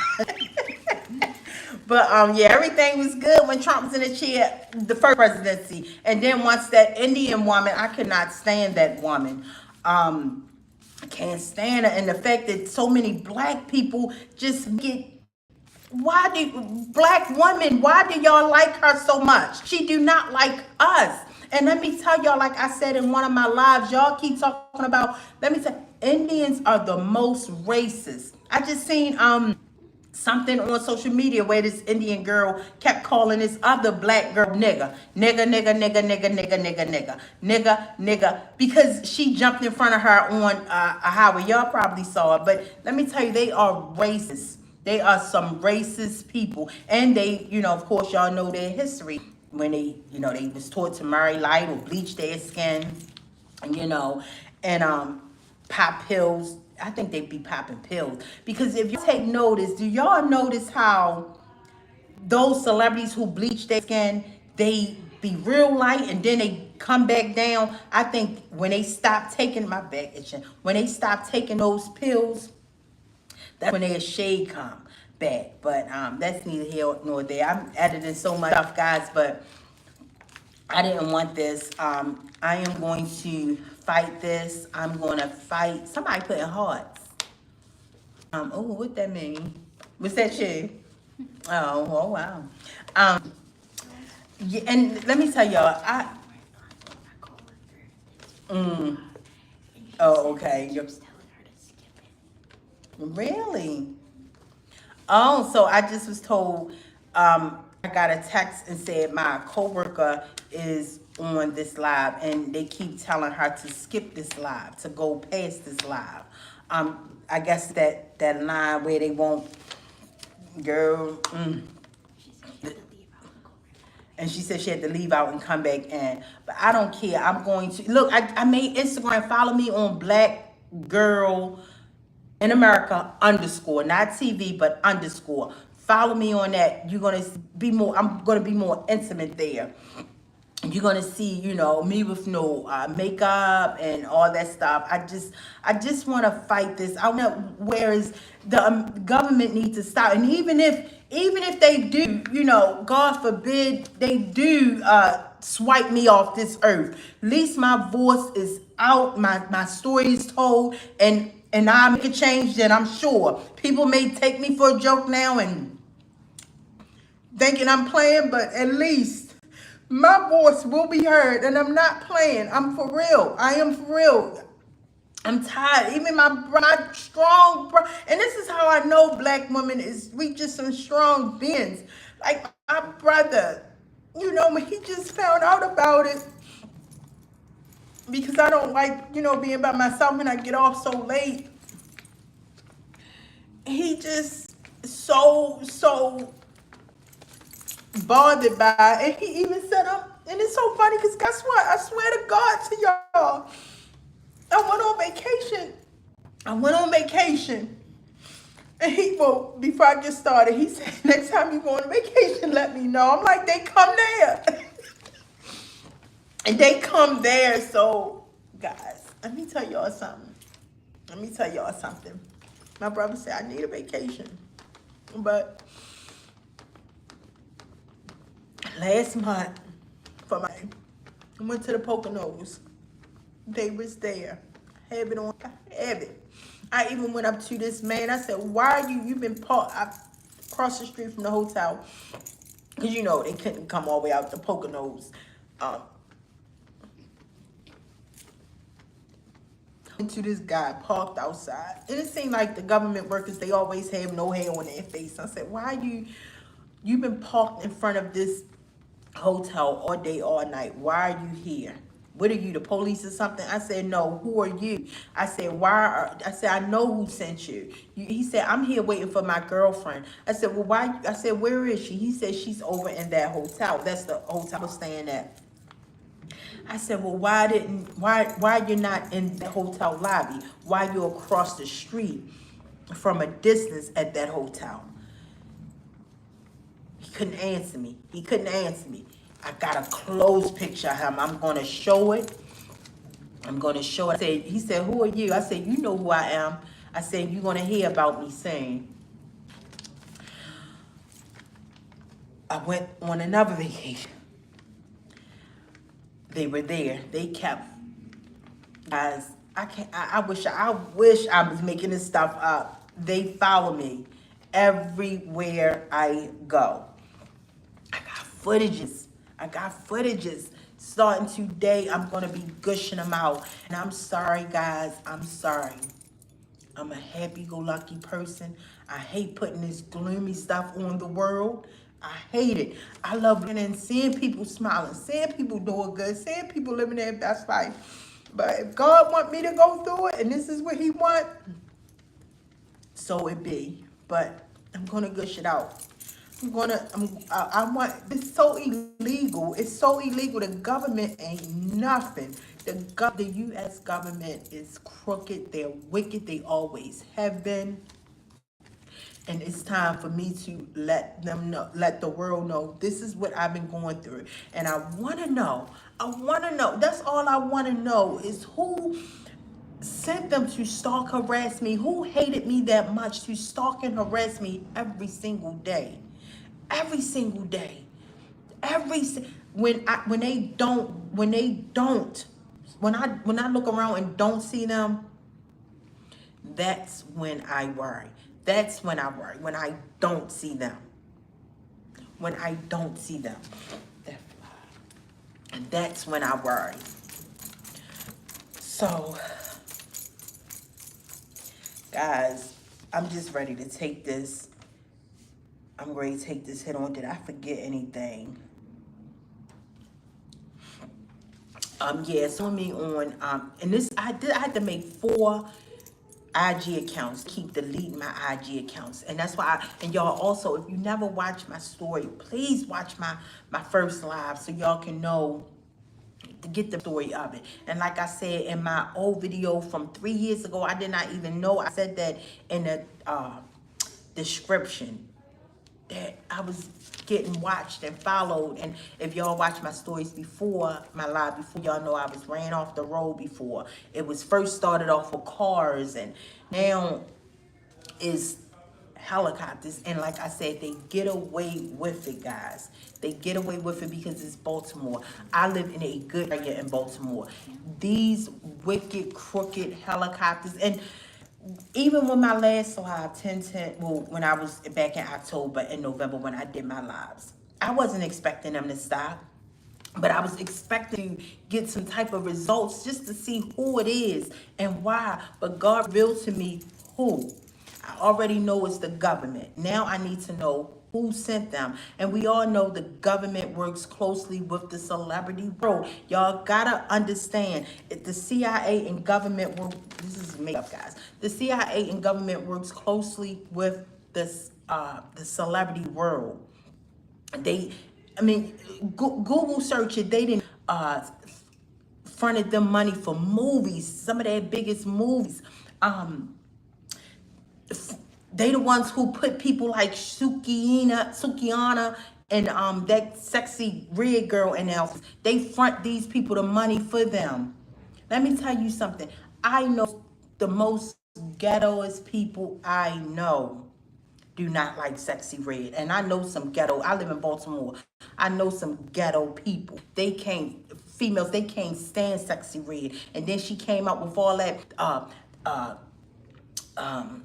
But yeah, everything was good when Trump was in the chair, the first presidency. And then once that Indian woman, I could not stand that woman. I can't stand her. And the fact that so many black people just get, black women, why do y'all like her so much? She do not like us. And let me tell y'all, like I said in one of my lives, y'all keep talking about, let me tell Indians are the most racist. I just seen something on social media where this Indian girl kept calling this other black girl nigga, because she jumped in front of her on a highway. Y'all probably saw it, but let me tell you, they are racist. They are some racist people, and they, of course, y'all know their history when they was taught to marry light or bleach their skin, and pop pills. I think they be popping pills. Because if you take notice, do y'all notice how those celebrities who bleach their skin, they be real light and then they come back down? I think when they stop taking, my back itching, when they stop taking those pills, that's when their shade come back. But that's neither here nor there. I'm editing so much stuff, guys, but I didn't want this. I am going to fight this. I'm going to fight. Somebody putting hearts. Oh, what that mean? What's that shit? Oh, wow. Yeah, and let me tell y'all, oh, okay. Really? Oh, so I just was told, I got a text and said my coworker is on this live, and they keep telling her to skip this live, to go past this live. I guess that line where they won't, girl. And she said she had to leave out and come back in. But I don't care. I'm going to look. I made Instagram. Follow me on Black Girl in America _, not TV, but _ Follow me on that. You're gonna be more. I'm gonna be more intimate there. You're gonna see, me with no makeup and all that stuff. I just want to fight this. I want. Whereas the government needs to stop. And even if they do, God forbid they do swipe me off this earth, at least my voice is out. My story is told, and I make a change. Then I'm sure people may take me for a joke now and thinking I'm playing, but at least my voice will be heard, and I'm not playing. I'm for real. I am for real. I'm tired. Even my strong, and this is how I know black women we just some strong beings. Like my brother, when he just found out about it, because I don't like, being by myself when I get off so late. He just so bothered by it. And he even said, and it's so funny because guess what? I swear to God to y'all, I went on vacation. I went on vacation. And well, before I get started, he said, next time you go on vacation, let me know. I'm like, they come there. And they come there. So, guys, let me tell y'all something. My brother said, I need a vacation. But last month, I went to the Poconos. They was there. I have it. I even went up to this man. I said, why are you've been parked across the street from the hotel. Because, they couldn't come all the way out the Poconos. To this guy parked outside. And it seemed like the government workers, they always have no hair on their face. I said, why you've been parked in front of this hotel all day, all night. Why are you here? What are you, the police or something? I said, no, who are you? I said, I said, I know who sent you. He said, I'm here waiting for my girlfriend. I said, well, why? I said, where is she? He said, she's over in that hotel. That's the hotel I was staying at. I said, well, why you're not in the hotel lobby? Why you're across the street from a distance at that hotel? He couldn't answer me. I got a close picture of him. I'm going to show it. He said, who are you? I said, you know who I am. I said, you're going to hear about me soon. I went on another vacation. They were there. They kept, guys, I wish I was making this stuff up. They follow me everywhere I go. I got footages. Starting today, I'm going to be gushing them out. And I'm sorry, guys. I'm sorry. I'm a happy-go-lucky person. I hate putting this gloomy stuff on the world. I hate it. I love looking and seeing people smiling, seeing people doing good, seeing people living their best life. But if God want me to go through it, and this is what he want, so it be. But I'm going to gush it out. It's so illegal. It's so illegal. The government ain't nothing. The U.S. government is crooked. They're wicked. They always have been. And it's time for me to let the world know, this is what I've been going through. And I want to know. That's all I want to know is who sent them to stalk, harass me. Who hated me that much to stalk and harass me every single day? Every single day. When I look around and don't see them, that's when I worry. When I don't see them. That's when I worry. So, guys, I'm just ready to take this. I'm ready to take this hit on. Did I forget anything? Yeah, so me on, and this, I had to make 4 IG accounts, keep deleting my IG accounts. And that's why, and y'all also, if you never watch my story, please watch my first live so y'all can know, to get the story of it. And like I said in my old video from 3 years ago, I did not even know I said that in the description, that I was getting watched and followed. And if y'all watch my stories before, my live before, y'all know I was ran off the road before. It was first started off with cars, and now is helicopters. And like I said, they get away with it, guys. They get away with it because it's Baltimore. I live in a good area in Baltimore. These wicked, crooked helicopters, and even when my last live, 10, well, when I was back in October and November when I did my lives, I wasn't expecting them to stop. But I was expecting to get some type of results just to see who it is and why. But God revealed to me who. I already know it's the government. Now I need to know who sent them. And we all know the government works closely with the celebrity world. Y'all gotta understand, if the CIA and government work, this is makeup, guys. The CIA and government works closely with the celebrity world. They, I mean, Google search it. They didn't fronted them money for movies, some of their biggest movies. Um, they the ones who put people like Sukiana, and that sexy red girl in there. They front these people the money for them. Let me tell you something. I know the most ghettoest people I know do not like sexy red. And I know some ghetto, I live in Baltimore. I know some ghetto people. They can't, females, they can't stand sexy red. And then she came out with all that uh, um,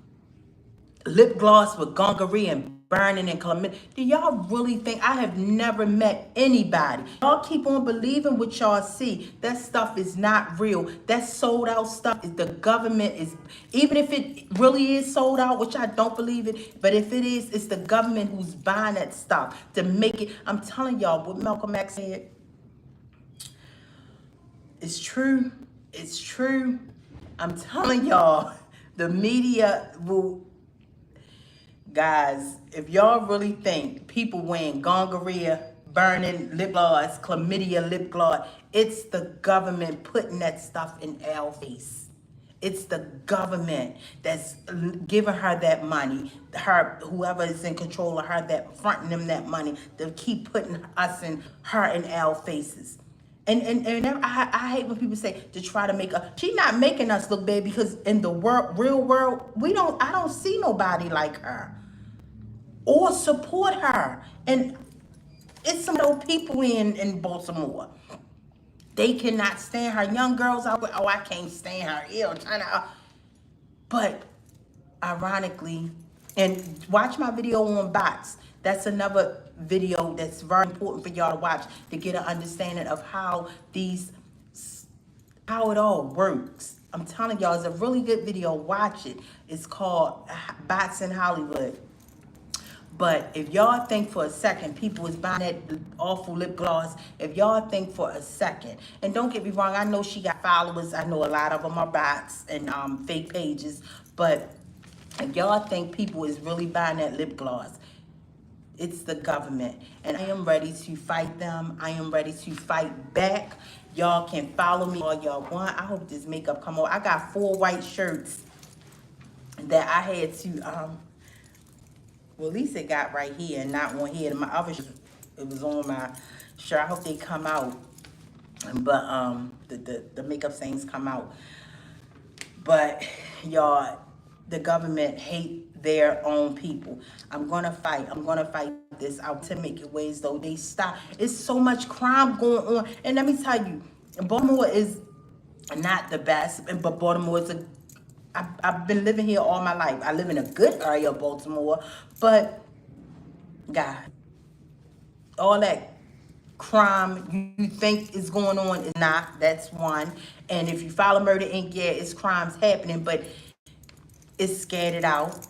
lip gloss with gongoria and burning and chlamydia. Do y'all really think? I have never met anybody? Y'all keep on believing what y'all see. That stuff is not real. That sold out stuff is the government is, even if it really is sold out, which I don't believe it, but if it is, it's the government who's buying that stuff to make it. I'm telling y'all what Malcolm X said. It's true. It's true. I'm telling y'all, the media will. Guys, if y'all really think people wearing gongoria, burning lip gloss, chlamydia lip gloss, it's the government putting that stuff in our face. It's the government that's giving her that money. Her, whoever is in control of her, that fronting them that money to keep putting us in her in our faces. And I hate when people say to try to make a. She's not making us look bad, because in the world, real world, I don't see nobody like her or support her. And it's some old people in Baltimore. They cannot stand her. Young girls out there, oh, I can't stand her. Ew, but ironically, and watch my video on bots. That's another video that's very important for y'all to watch to get an understanding of how it all works. I'm telling y'all, it's a really good video. Watch it. It's called Bots in Hollywood. But if y'all think for a second people is buying that awful lip gloss, if y'all think for a second, and don't get me wrong, I know she got followers. I know a lot of them are bots and fake pages. But if y'all think people is really buying that lip gloss, it's the government. And I am ready to fight them. I am ready to fight back. Y'all can follow me all y'all want. I hope this makeup come on. I got 4 white shirts that I had to well, at least it got right here and not on here. My other shirt, it was on my shirt. I hope they come out. But the makeup stains come out. But y'all, the government hate their own people. I'm gonna fight. I'm gonna fight this out to make it ways though they stop. It's so much crime going on. And let me tell you, Baltimore is not the best, but Baltimore is I've been living here all my life. I live in a good area of Baltimore, but God, all that crime you think is going on is not. That's one. And if you follow Murder Inc., yeah, it's crimes happening, but it's scattered out.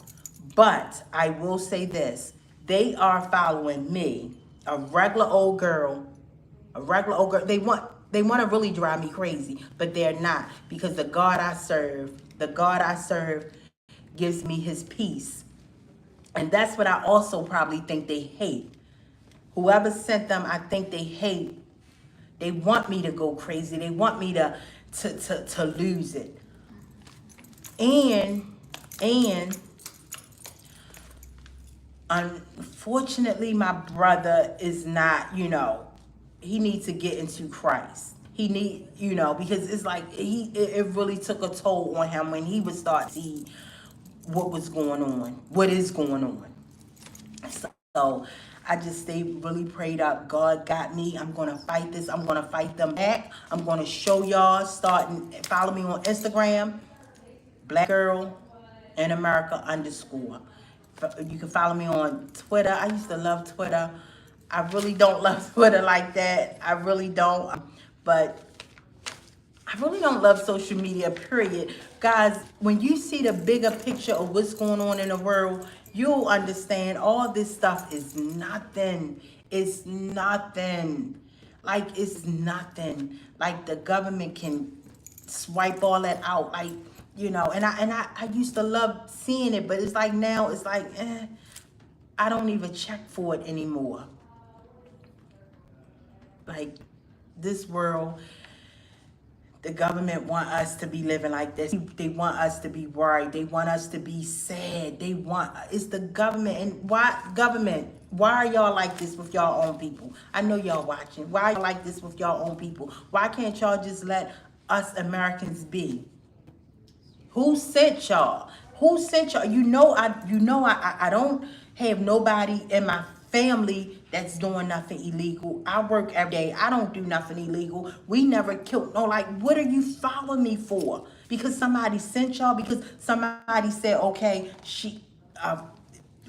But I will say this: they are following me, a regular old girl, a regular old girl. They want to really drive me crazy, but they're not, because the God I serve gives me his peace. And that's what I also probably think they hate. Whoever sent them, I think they hate. They want me to go crazy. They want me to lose it. And unfortunately, my brother is not, he needs to get into Christ. He need, because it's like it really took a toll on him when he would start to see what was going on, what is going on. So I just stayed really prayed up. God got me. I'm going to fight this. I'm going to fight them back. I'm going to show y'all, starting, follow me on Instagram, Black Girl in America _. You can follow me on Twitter. I used to love Twitter. I really don't love Twitter like that. I really don't. But I really don't love social media, period. Guys, when you see the bigger picture of what's going on in the world, you'll understand all this stuff is nothing. It's nothing. Like, it's nothing. Like, the government can swipe all that out. Like, and I used to love seeing it, but it's like now, it's like, I don't even check for it anymore. Like, this world, the government want us to be living like this. They want us to be worried. They want us to be sad. It's the government. And why, government, why are y'all like this with y'all own people? I know y'all watching. Why are y'all like this with y'all own people? Why can't y'all just let us Americans be? Who sent y'all? Who sent y'all? I don't have nobody in my family that's doing nothing illegal. I work every day. I don't do nothing illegal. We never killed no, like, what are you following me for? Because somebody sent y'all, because somebody said, okay, uh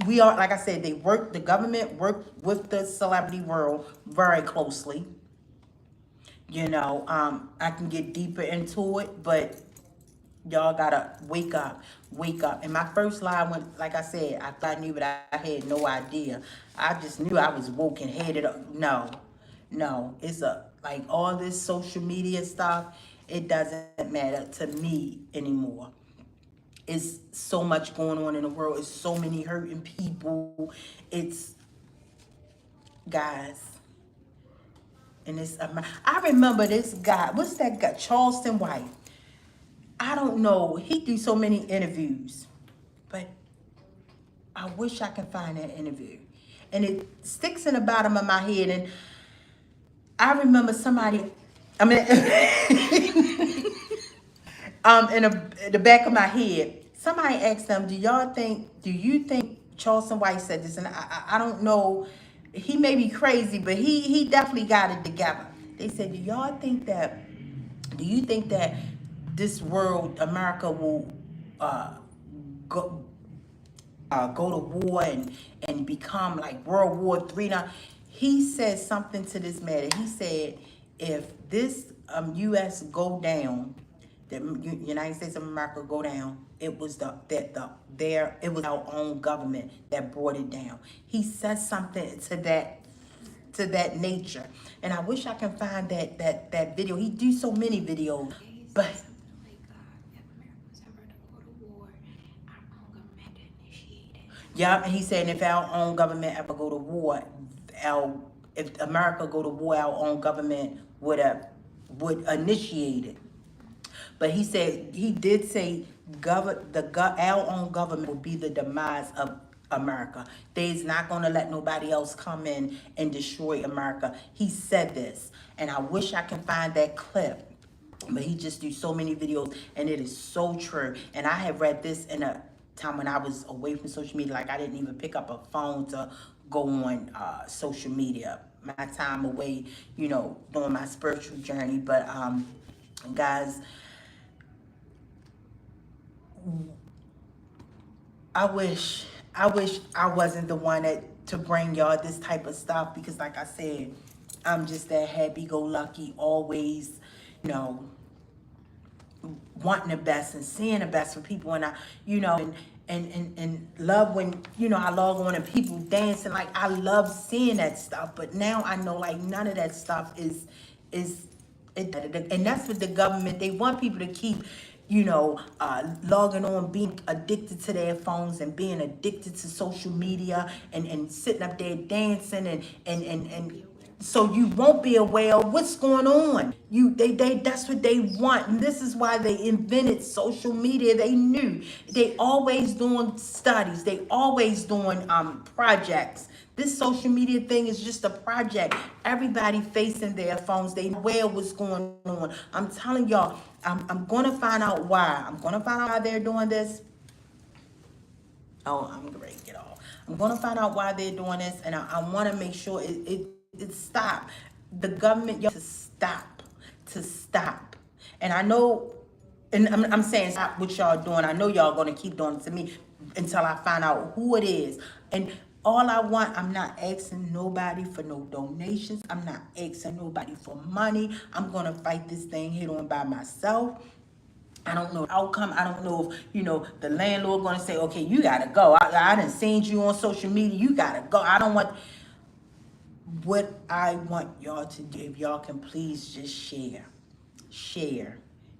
we are, like I said, the government worked with the celebrity world very closely. I can get deeper into it, but y'all gotta wake up. And my first line, when, like I said, I thought I knew, but I had no idea. I just knew I was woke and headed up. No, no, it's like all this social media stuff. It doesn't matter to me anymore. It's so much going on in the world. It's so many hurting people. It's, guys, and it's. I remember this guy. What's that guy? Charleston White. I don't know. He do so many interviews, but I wish I can find that interview. And it sticks in the bottom of my head. And I remember somebody, I mean, in the back of my head, somebody asked them, do you think Charleston White said this? And I don't know. He may be crazy, but he definitely got it together. They said, do you think that this world, America, will go go to war and become like World War III now? He said something to this matter. He said, if this U.S. go down, the United States of America go down, it was it was our own government that brought it down. He said something to that nature, and I wish I can find that video. He do so many videos, Yeah, he but said something like, if America was ever to go to war, our own government to initiate it. yeah, and he said if our own government ever go to war, our if America go to war, our own government would initiate it. But he said, he did say, our own government will be the demise of America. They's not gonna let nobody else come in and destroy America. He said this, and I wish I can find that clip. But he just do so many videos, and it is so true. And I have read this in a time when I was away from social media, like I didn't even pick up a phone to go on social media. My time away, doing my spiritual journey. But guys, I wish I wasn't the one to bring y'all this type of stuff, because like I said, I'm just that happy-go-lucky, always, you know, wanting the best and seeing the best for people. And and love when, I log on and people dancing. Like, I love seeing that stuff. But now I know, like, none of that stuff is and that's what the government, they want people to keep, logging on, being addicted to their phones and being addicted to social media, and sitting up there dancing, and so you won't be aware of what's going on. They that's what they want. And this is why they invented social media. They knew. They always doing studies. They always doing projects. This social media thing is just a project. Everybody facing their phones. They know where what's going on. I'm telling y'all, I'm gonna find out why. I'm gonna find out why they're doing this. Oh, I'm great. Get off. I'm gonna find out why they're doing this, and I want to make sure it stop. The government, y'all, to stop. And I know, and I'm saying stop what y'all doing. I know y'all gonna keep doing it to me until I find out who it is. And all I want, I'm not asking nobody for no donations. I'm not asking nobody for money. I'm gonna fight this thing head on by myself. I don't know the outcome. I don't know if, the landlord gonna say, okay, you gotta go. I done seen you on social media. You gotta go. I don't want, what I want y'all to do, if y'all can please just share. Share.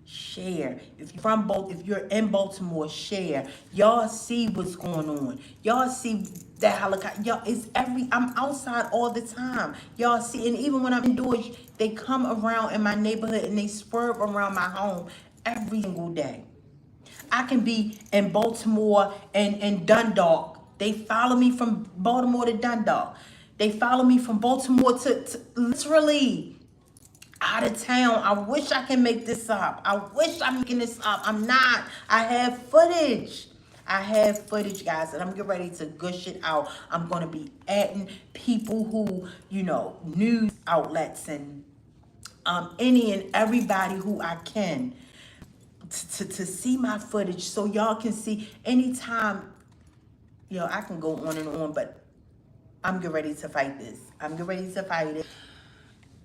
Share. If you're from both, if you're in Baltimore, share. Y'all see what's going on. Y'all see that helicopter. Y'all, it's I'm outside all the time. Y'all see, and even when I'm indoors, they come around in my neighborhood and they swerve around my home every single day. I can be in Baltimore and Dundalk. They follow me from Baltimore to Dundalk. They follow me from Baltimore to literally out of town. I wish I can make this up. I wish I'm making this up. I'm not. I have footage. I have footage, guys, and I'm getting ready to gush it out. I'm going to be adding people who, news outlets and any and everybody who I can to see my footage so y'all can see anytime. I can go on and on, but I'm getting ready to fight this. I'm getting ready to fight it.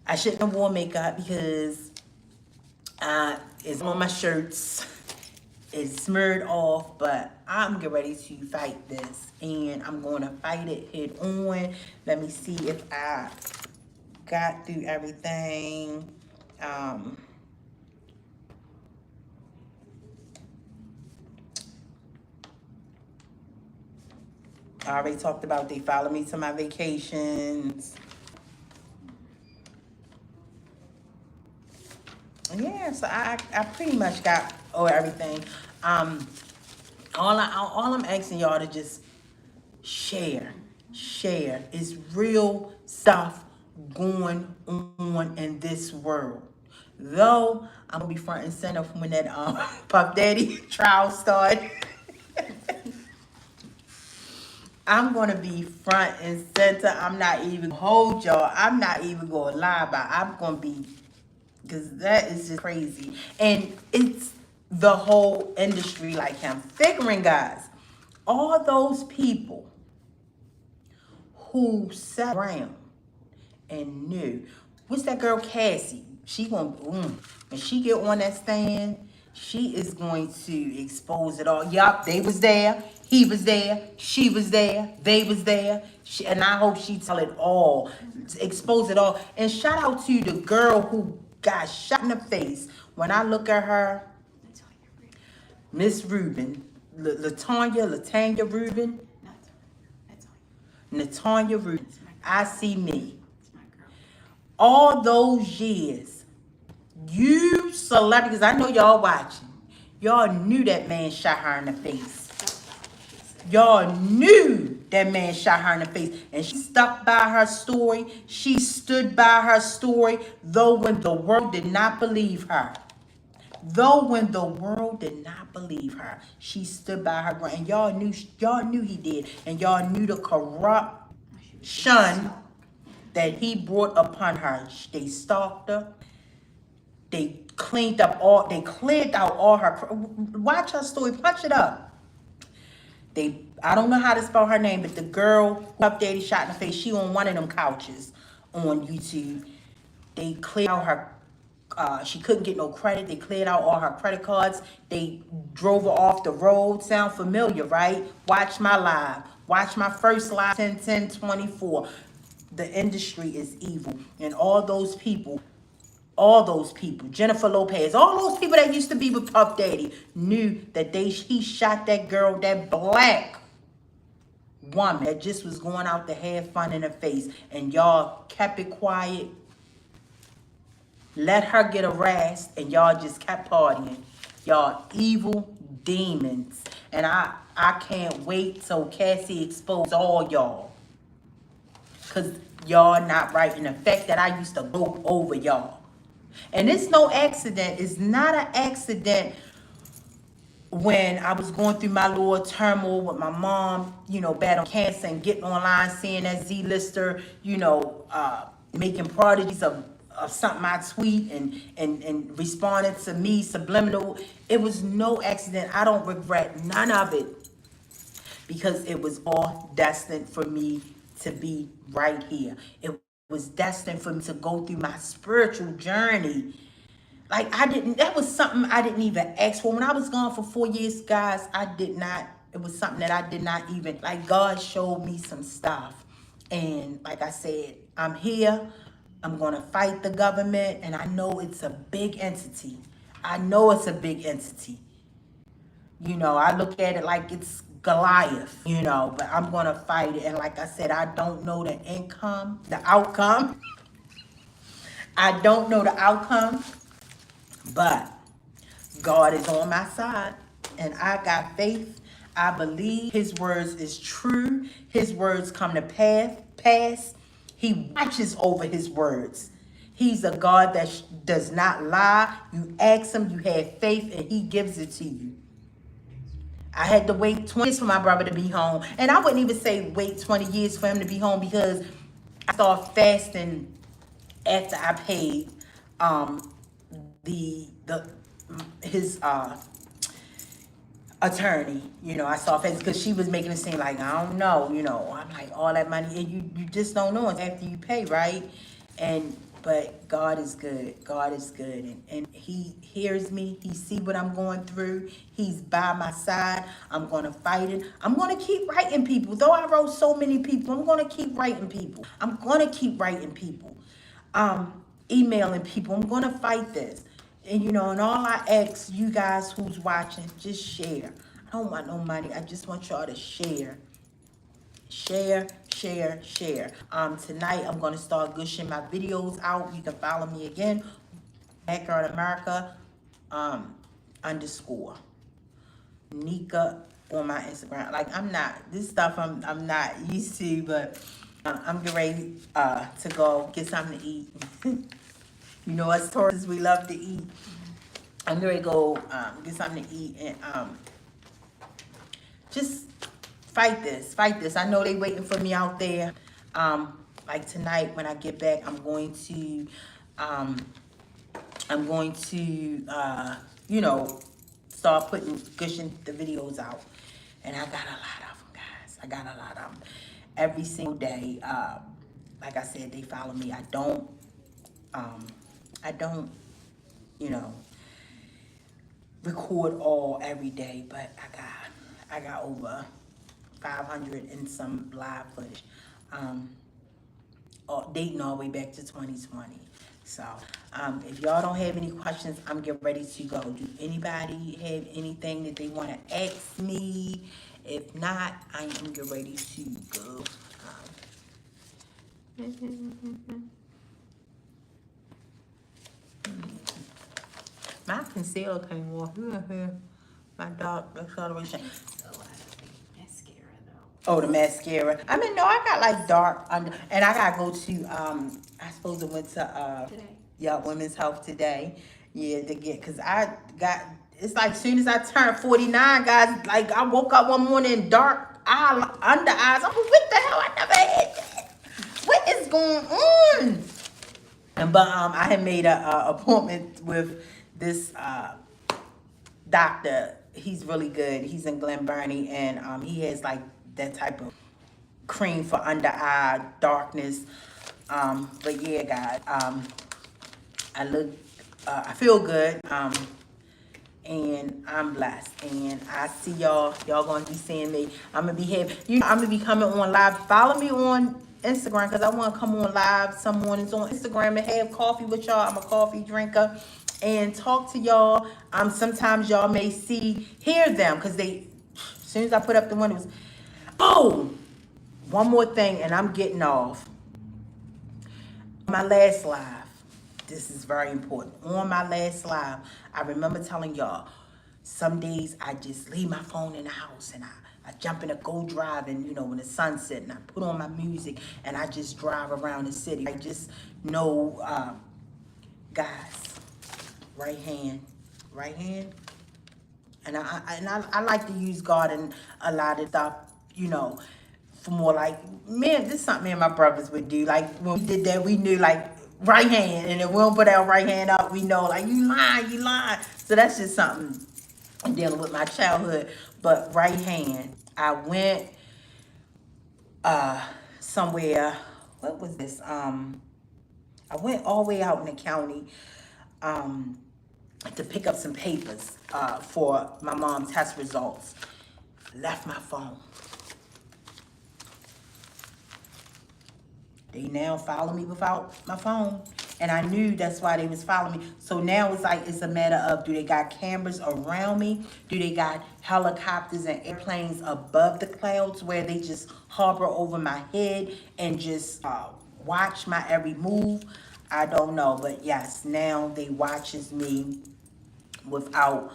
I shouldn't have worn makeup because it's on my shirts. It's smeared off, but I'm getting ready to fight this. And I'm going to fight it head on. Let me see if I got through everything. I already talked about they follow me to my vacations. Yeah, so I pretty much got everything. All I'm asking y'all to just share. It's real stuff going on in this world. Though I'm gonna be front and center when that Puff Daddy trial started. I'm gonna be front and center. I'm not even gonna hold y'all. I'm not even gonna lie about it. I'm gonna be, because that is just crazy. And it's the whole industry like him. Figuring, guys, all those people who sat around and knew. What's that girl Cassie? She gonna when she get on that stand, she is going to expose it all. Yup, they was there, he was there, she was there, they was there. And I hope she tell it all, expose it all. And shout out to the girl who got shot in the face. When I look at her, Miss Rubin, Latanya Rubin, Natanya Rubin. I see me. All those years, you celebrities, I know y'all watching, y'all knew that man shot her in the face. Y'all knew that man shot her in the face. And she stuck by her story. She stood by her story, though when the world did not believe her. She stood by her ground. And y'all knew he did. And y'all knew the corruption that he brought upon her. They stalked her. They cleaned out all her. Watch her story. Punch it up. I don't know how to spell her name, but the girl who Puff Daddy shot in the face, she on one of them couches on YouTube. They cleared out her. She couldn't get no credit. They cleared out all her credit cards. They drove her off the road. Sound familiar, right? Watch my live. Watch my first live, 10/10/24. The industry is evil. And all those people, Jennifer Lopez, all those people that used to be with Puff Daddy knew that he shot that girl, that black woman that just was going out to have fun in her face. And y'all kept it quiet. Let her get harassed and y'all just kept partying. Y'all evil demons. And I can't wait till Cassie exposes all y'all. Because y'all not right. And the fact that I used to go over y'all. And it's no accident. It's not an accident when I was going through my little turmoil with my mom, battling cancer and getting online, seeing that Z-lister, making prodigies of something I tweet and responding to me subliminal. It was no accident. I don't regret none of it because it was all destined for me to be right here. It was destined for me to go through my spiritual journey. That was something I didn't even ask for. When I was gone for 4 years, guys, it was something that I did not even, God showed me some stuff. And like I said, I'm here. I'm going to fight the government. And I know it's a big entity. I know it's a big entity. You know, I look at it like it's Goliath, you know, but I'm going to fight it. And like I said, I don't know the outcome. I don't know the outcome, but God is on my side, and I got faith. I believe his words is true. His words come to pass. He watches over his words. He's a God that does not lie. You ask him, you have faith, and he gives it to you. I had to wait 20 years for my brother to be home. And I wouldn't even say wait 20 years for him to be home, because I started fasting after I paid the his attorney. You know, I saw face because she was making it seem like, I don't know, you know. I'm like, all that money, and you just don't know until after you pay, right? But God is good. God is good, and he hears me. He see what I'm going through. He's by my side. I'm going to fight it. I'm going to keep writing people. Though I wrote so many people, I'm going to keep writing people. I'm going to keep writing people. Emailing people. I'm going to fight this. And you know, and all I ask you guys who's watching, just share. I don't want no money. I just want y'all to share. Share, share, share. Tonight I'm gonna start gushing my videos out. You can follow me again, Backyard America, underscore Nika on my Instagram. Like, I'm not, this stuff I'm not used to, but I'm getting ready to go get something to eat. You know, us Tauruses, we love to eat. I'm going to go get something to eat and just fight this. I know they waiting for me out there. Like tonight when I get back, I'm going to, you know, start gushing the videos out. And I got a lot of them, guys. I got a lot of them. Every single day, like I said, they follow me. I don't, you know, record all every day, but I got over 500 and some live footage, dating all the way back to 2020. So if y'all don't have any questions, I'm getting ready to go. Do anybody have anything that they want to ask me? If not, I am getting ready to go. My concealer came off. My dark acceleration. Mascara though. Oh, the mascara. I mean, no, I got like dark under, and I gotta go to. I suppose I went to Today. yeah, Women's Health today. Yeah, to get, cause I got. It's like soon as I turned 49, guys. Like I woke up one morning dark under eyes. I'm like, what the hell? I never had that. What is going on? But I had made a appointment with this doctor. He's really good. He's in Glen Burnie, and he has like that type of cream for under eye darkness. But yeah, guys, I feel good. And I'm blessed, and I see y'all gonna be seeing me. I'm gonna be having, I'm gonna be coming on live. Follow me on Instagram, because I want to come on live some mornings on Instagram and have coffee with y'all. I'm a coffee drinker, and talk to y'all. Sometimes y'all may hear them, because as soon as I put up the windows. Oh, one more thing, and I'm getting off. My last live. This is very important. On my last live, I remember telling y'all, some days I just leave my phone in the house, and I jump in a go drive, and you know, when the sun's setting, I put on my music and I just drive around the city. I just know, guys, right hand, and I like to use God in a lot of stuff, you know, for more like, man, this is something me and my brothers would do. Like when we did that, we knew like right hand, and if we don't put our right hand up, we know like you lying. So that's just something I'm dealing with my childhood. But right hand, I went somewhere. What was this? I went all the way out in the county to pick up some papers for my mom's test results. Left my phone. They now follow me without my phone. And I knew that's why they was following me. So now it's like, it's a matter of, do they got cameras around me? Do they got helicopters and airplanes above the clouds where they just hover over my head and just watch my every move? I don't know, but yes, now they watches me without,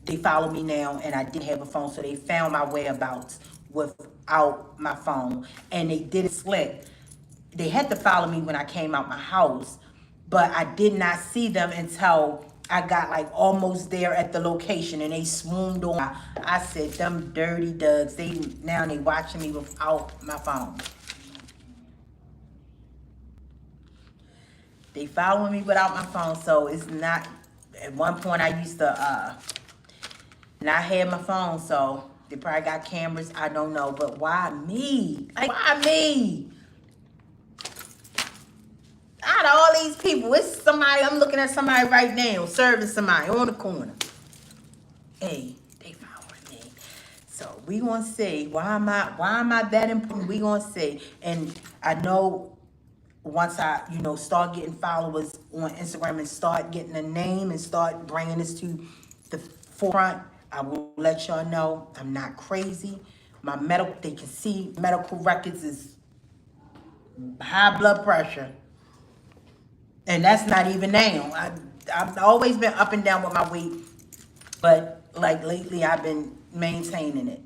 they follow me now, and I didn't have a phone, so they found my whereabouts without my phone. And they did it slick. They had to follow me when I came out my house, but I did not see them until I got like almost there at the location, and they swooned on. I said, them dirty ducks, now they watching me without my phone. They following me without my phone, so it's not, at one point I used to not have my phone, so they probably got cameras, I don't know, but why me? Like, why me? Out of all these people, it's somebody, I'm looking at somebody right now, serving somebody on the corner. Hey, they following me. So we gonna see, why am I that important? We gonna see. And I know once I, start getting followers on Instagram and start getting a name and start bringing this to the forefront, I will let y'all know I'm not crazy. My they can see medical records is high blood pressure. And that's not even now. I've always been up and down with my weight, but like lately I've been maintaining it.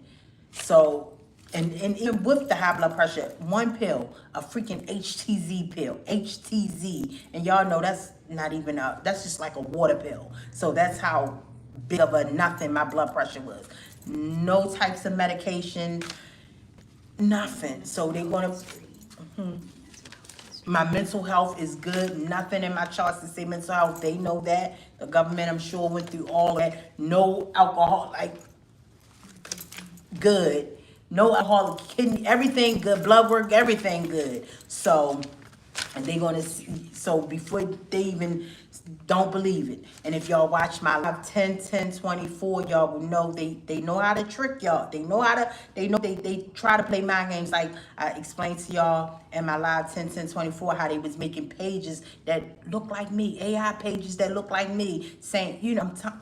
So, and even with the high blood pressure, one pill, a freaking HTZ pill, HTZ, and y'all know that's not even that's just like a water pill. So that's how big of a nothing my blood pressure was. No types of medication, nothing. So they want to. My mental health is good. Nothing in my charts to say mental health. They know that. The government, I'm sure, went through all that. No alcohol, like, good. No alcohol, kidney, everything good. Blood work, everything good. So, and they gonna see, so before they even don't believe it. And if y'all watch my live 10-10-24, y'all will know they know how to trick y'all. They know how to, they try to play mind games. Like I explained to y'all in my live 10-10-24 how they was making pages that look like me, AI pages that look like me, saying,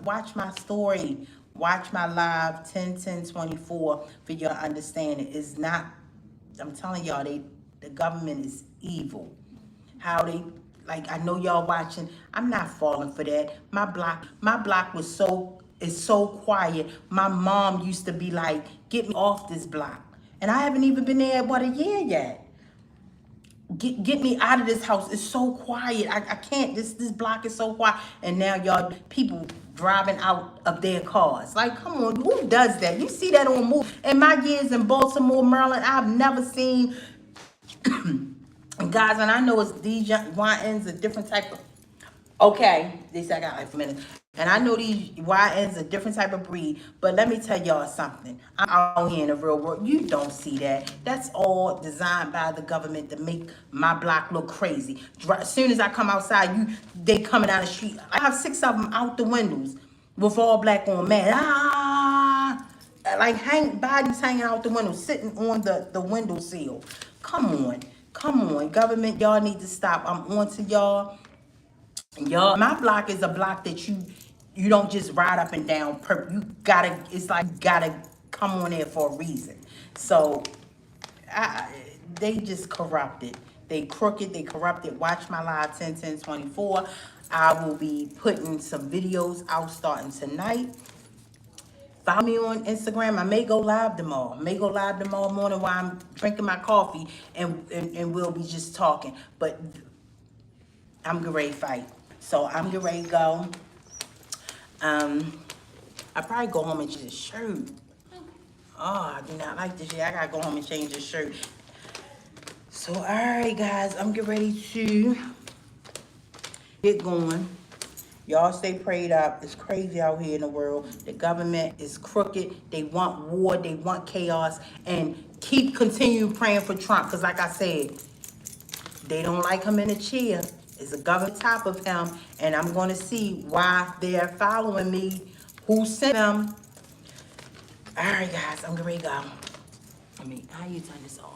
watch my story. Watch my live 10-10-24 for y'all to understand it. It's not, I'm telling y'all, the government is evil. How they, like, I know y'all watching. I'm not falling for that. My block is so quiet. My mom used to be like, get me off this block. And I haven't even been there, a year yet. Get me out of this house. It's so quiet. I can't, this block is so quiet. And now y'all, people driving out of their cars. Like, come on, who does that? You see that on movies. In my years in Baltimore, Maryland, I've never seen, and guys, and I know it's these YNs a different type of, okay, they said I got like a minute. And I know these YNs a different type of breed, but let me tell y'all something. I'm out here in the real world. You don't see that. That's all designed by the government to make my block look crazy. As soon as I come outside, they coming down the street. I have 6 of them out the windows with all black on, man. Like bodies hanging out the window, sitting on the windowsill. Come on, government, y'all need to stop. I'm on to y'all. Y'all, my block is a block that you don't just ride up and down. You gotta, it's like you gotta come on there for a reason. So they just corrupted. They crooked, they corrupted. Watch my live 10-10-24. I will be putting some videos out starting tonight. Follow me on Instagram. I may go live tomorrow. Morning while I'm drinking my coffee, and we'll be just talking. But I'm getting ready to fight. So I'm getting ready to go. I probably go home and change the shirt. Oh, I do not like this shit. I gotta go home and change this shirt. So, all right, guys, I'm getting ready to get going. Y'all stay prayed up. It's crazy out here in the world. The government is crooked. They want war. They want chaos. And continue praying for Trump. Because like I said, they don't like him in a chair. There's a government top of him. And I'm going to see why they're following me. Who sent them? All right, guys. I'm going to go. How you turn this on?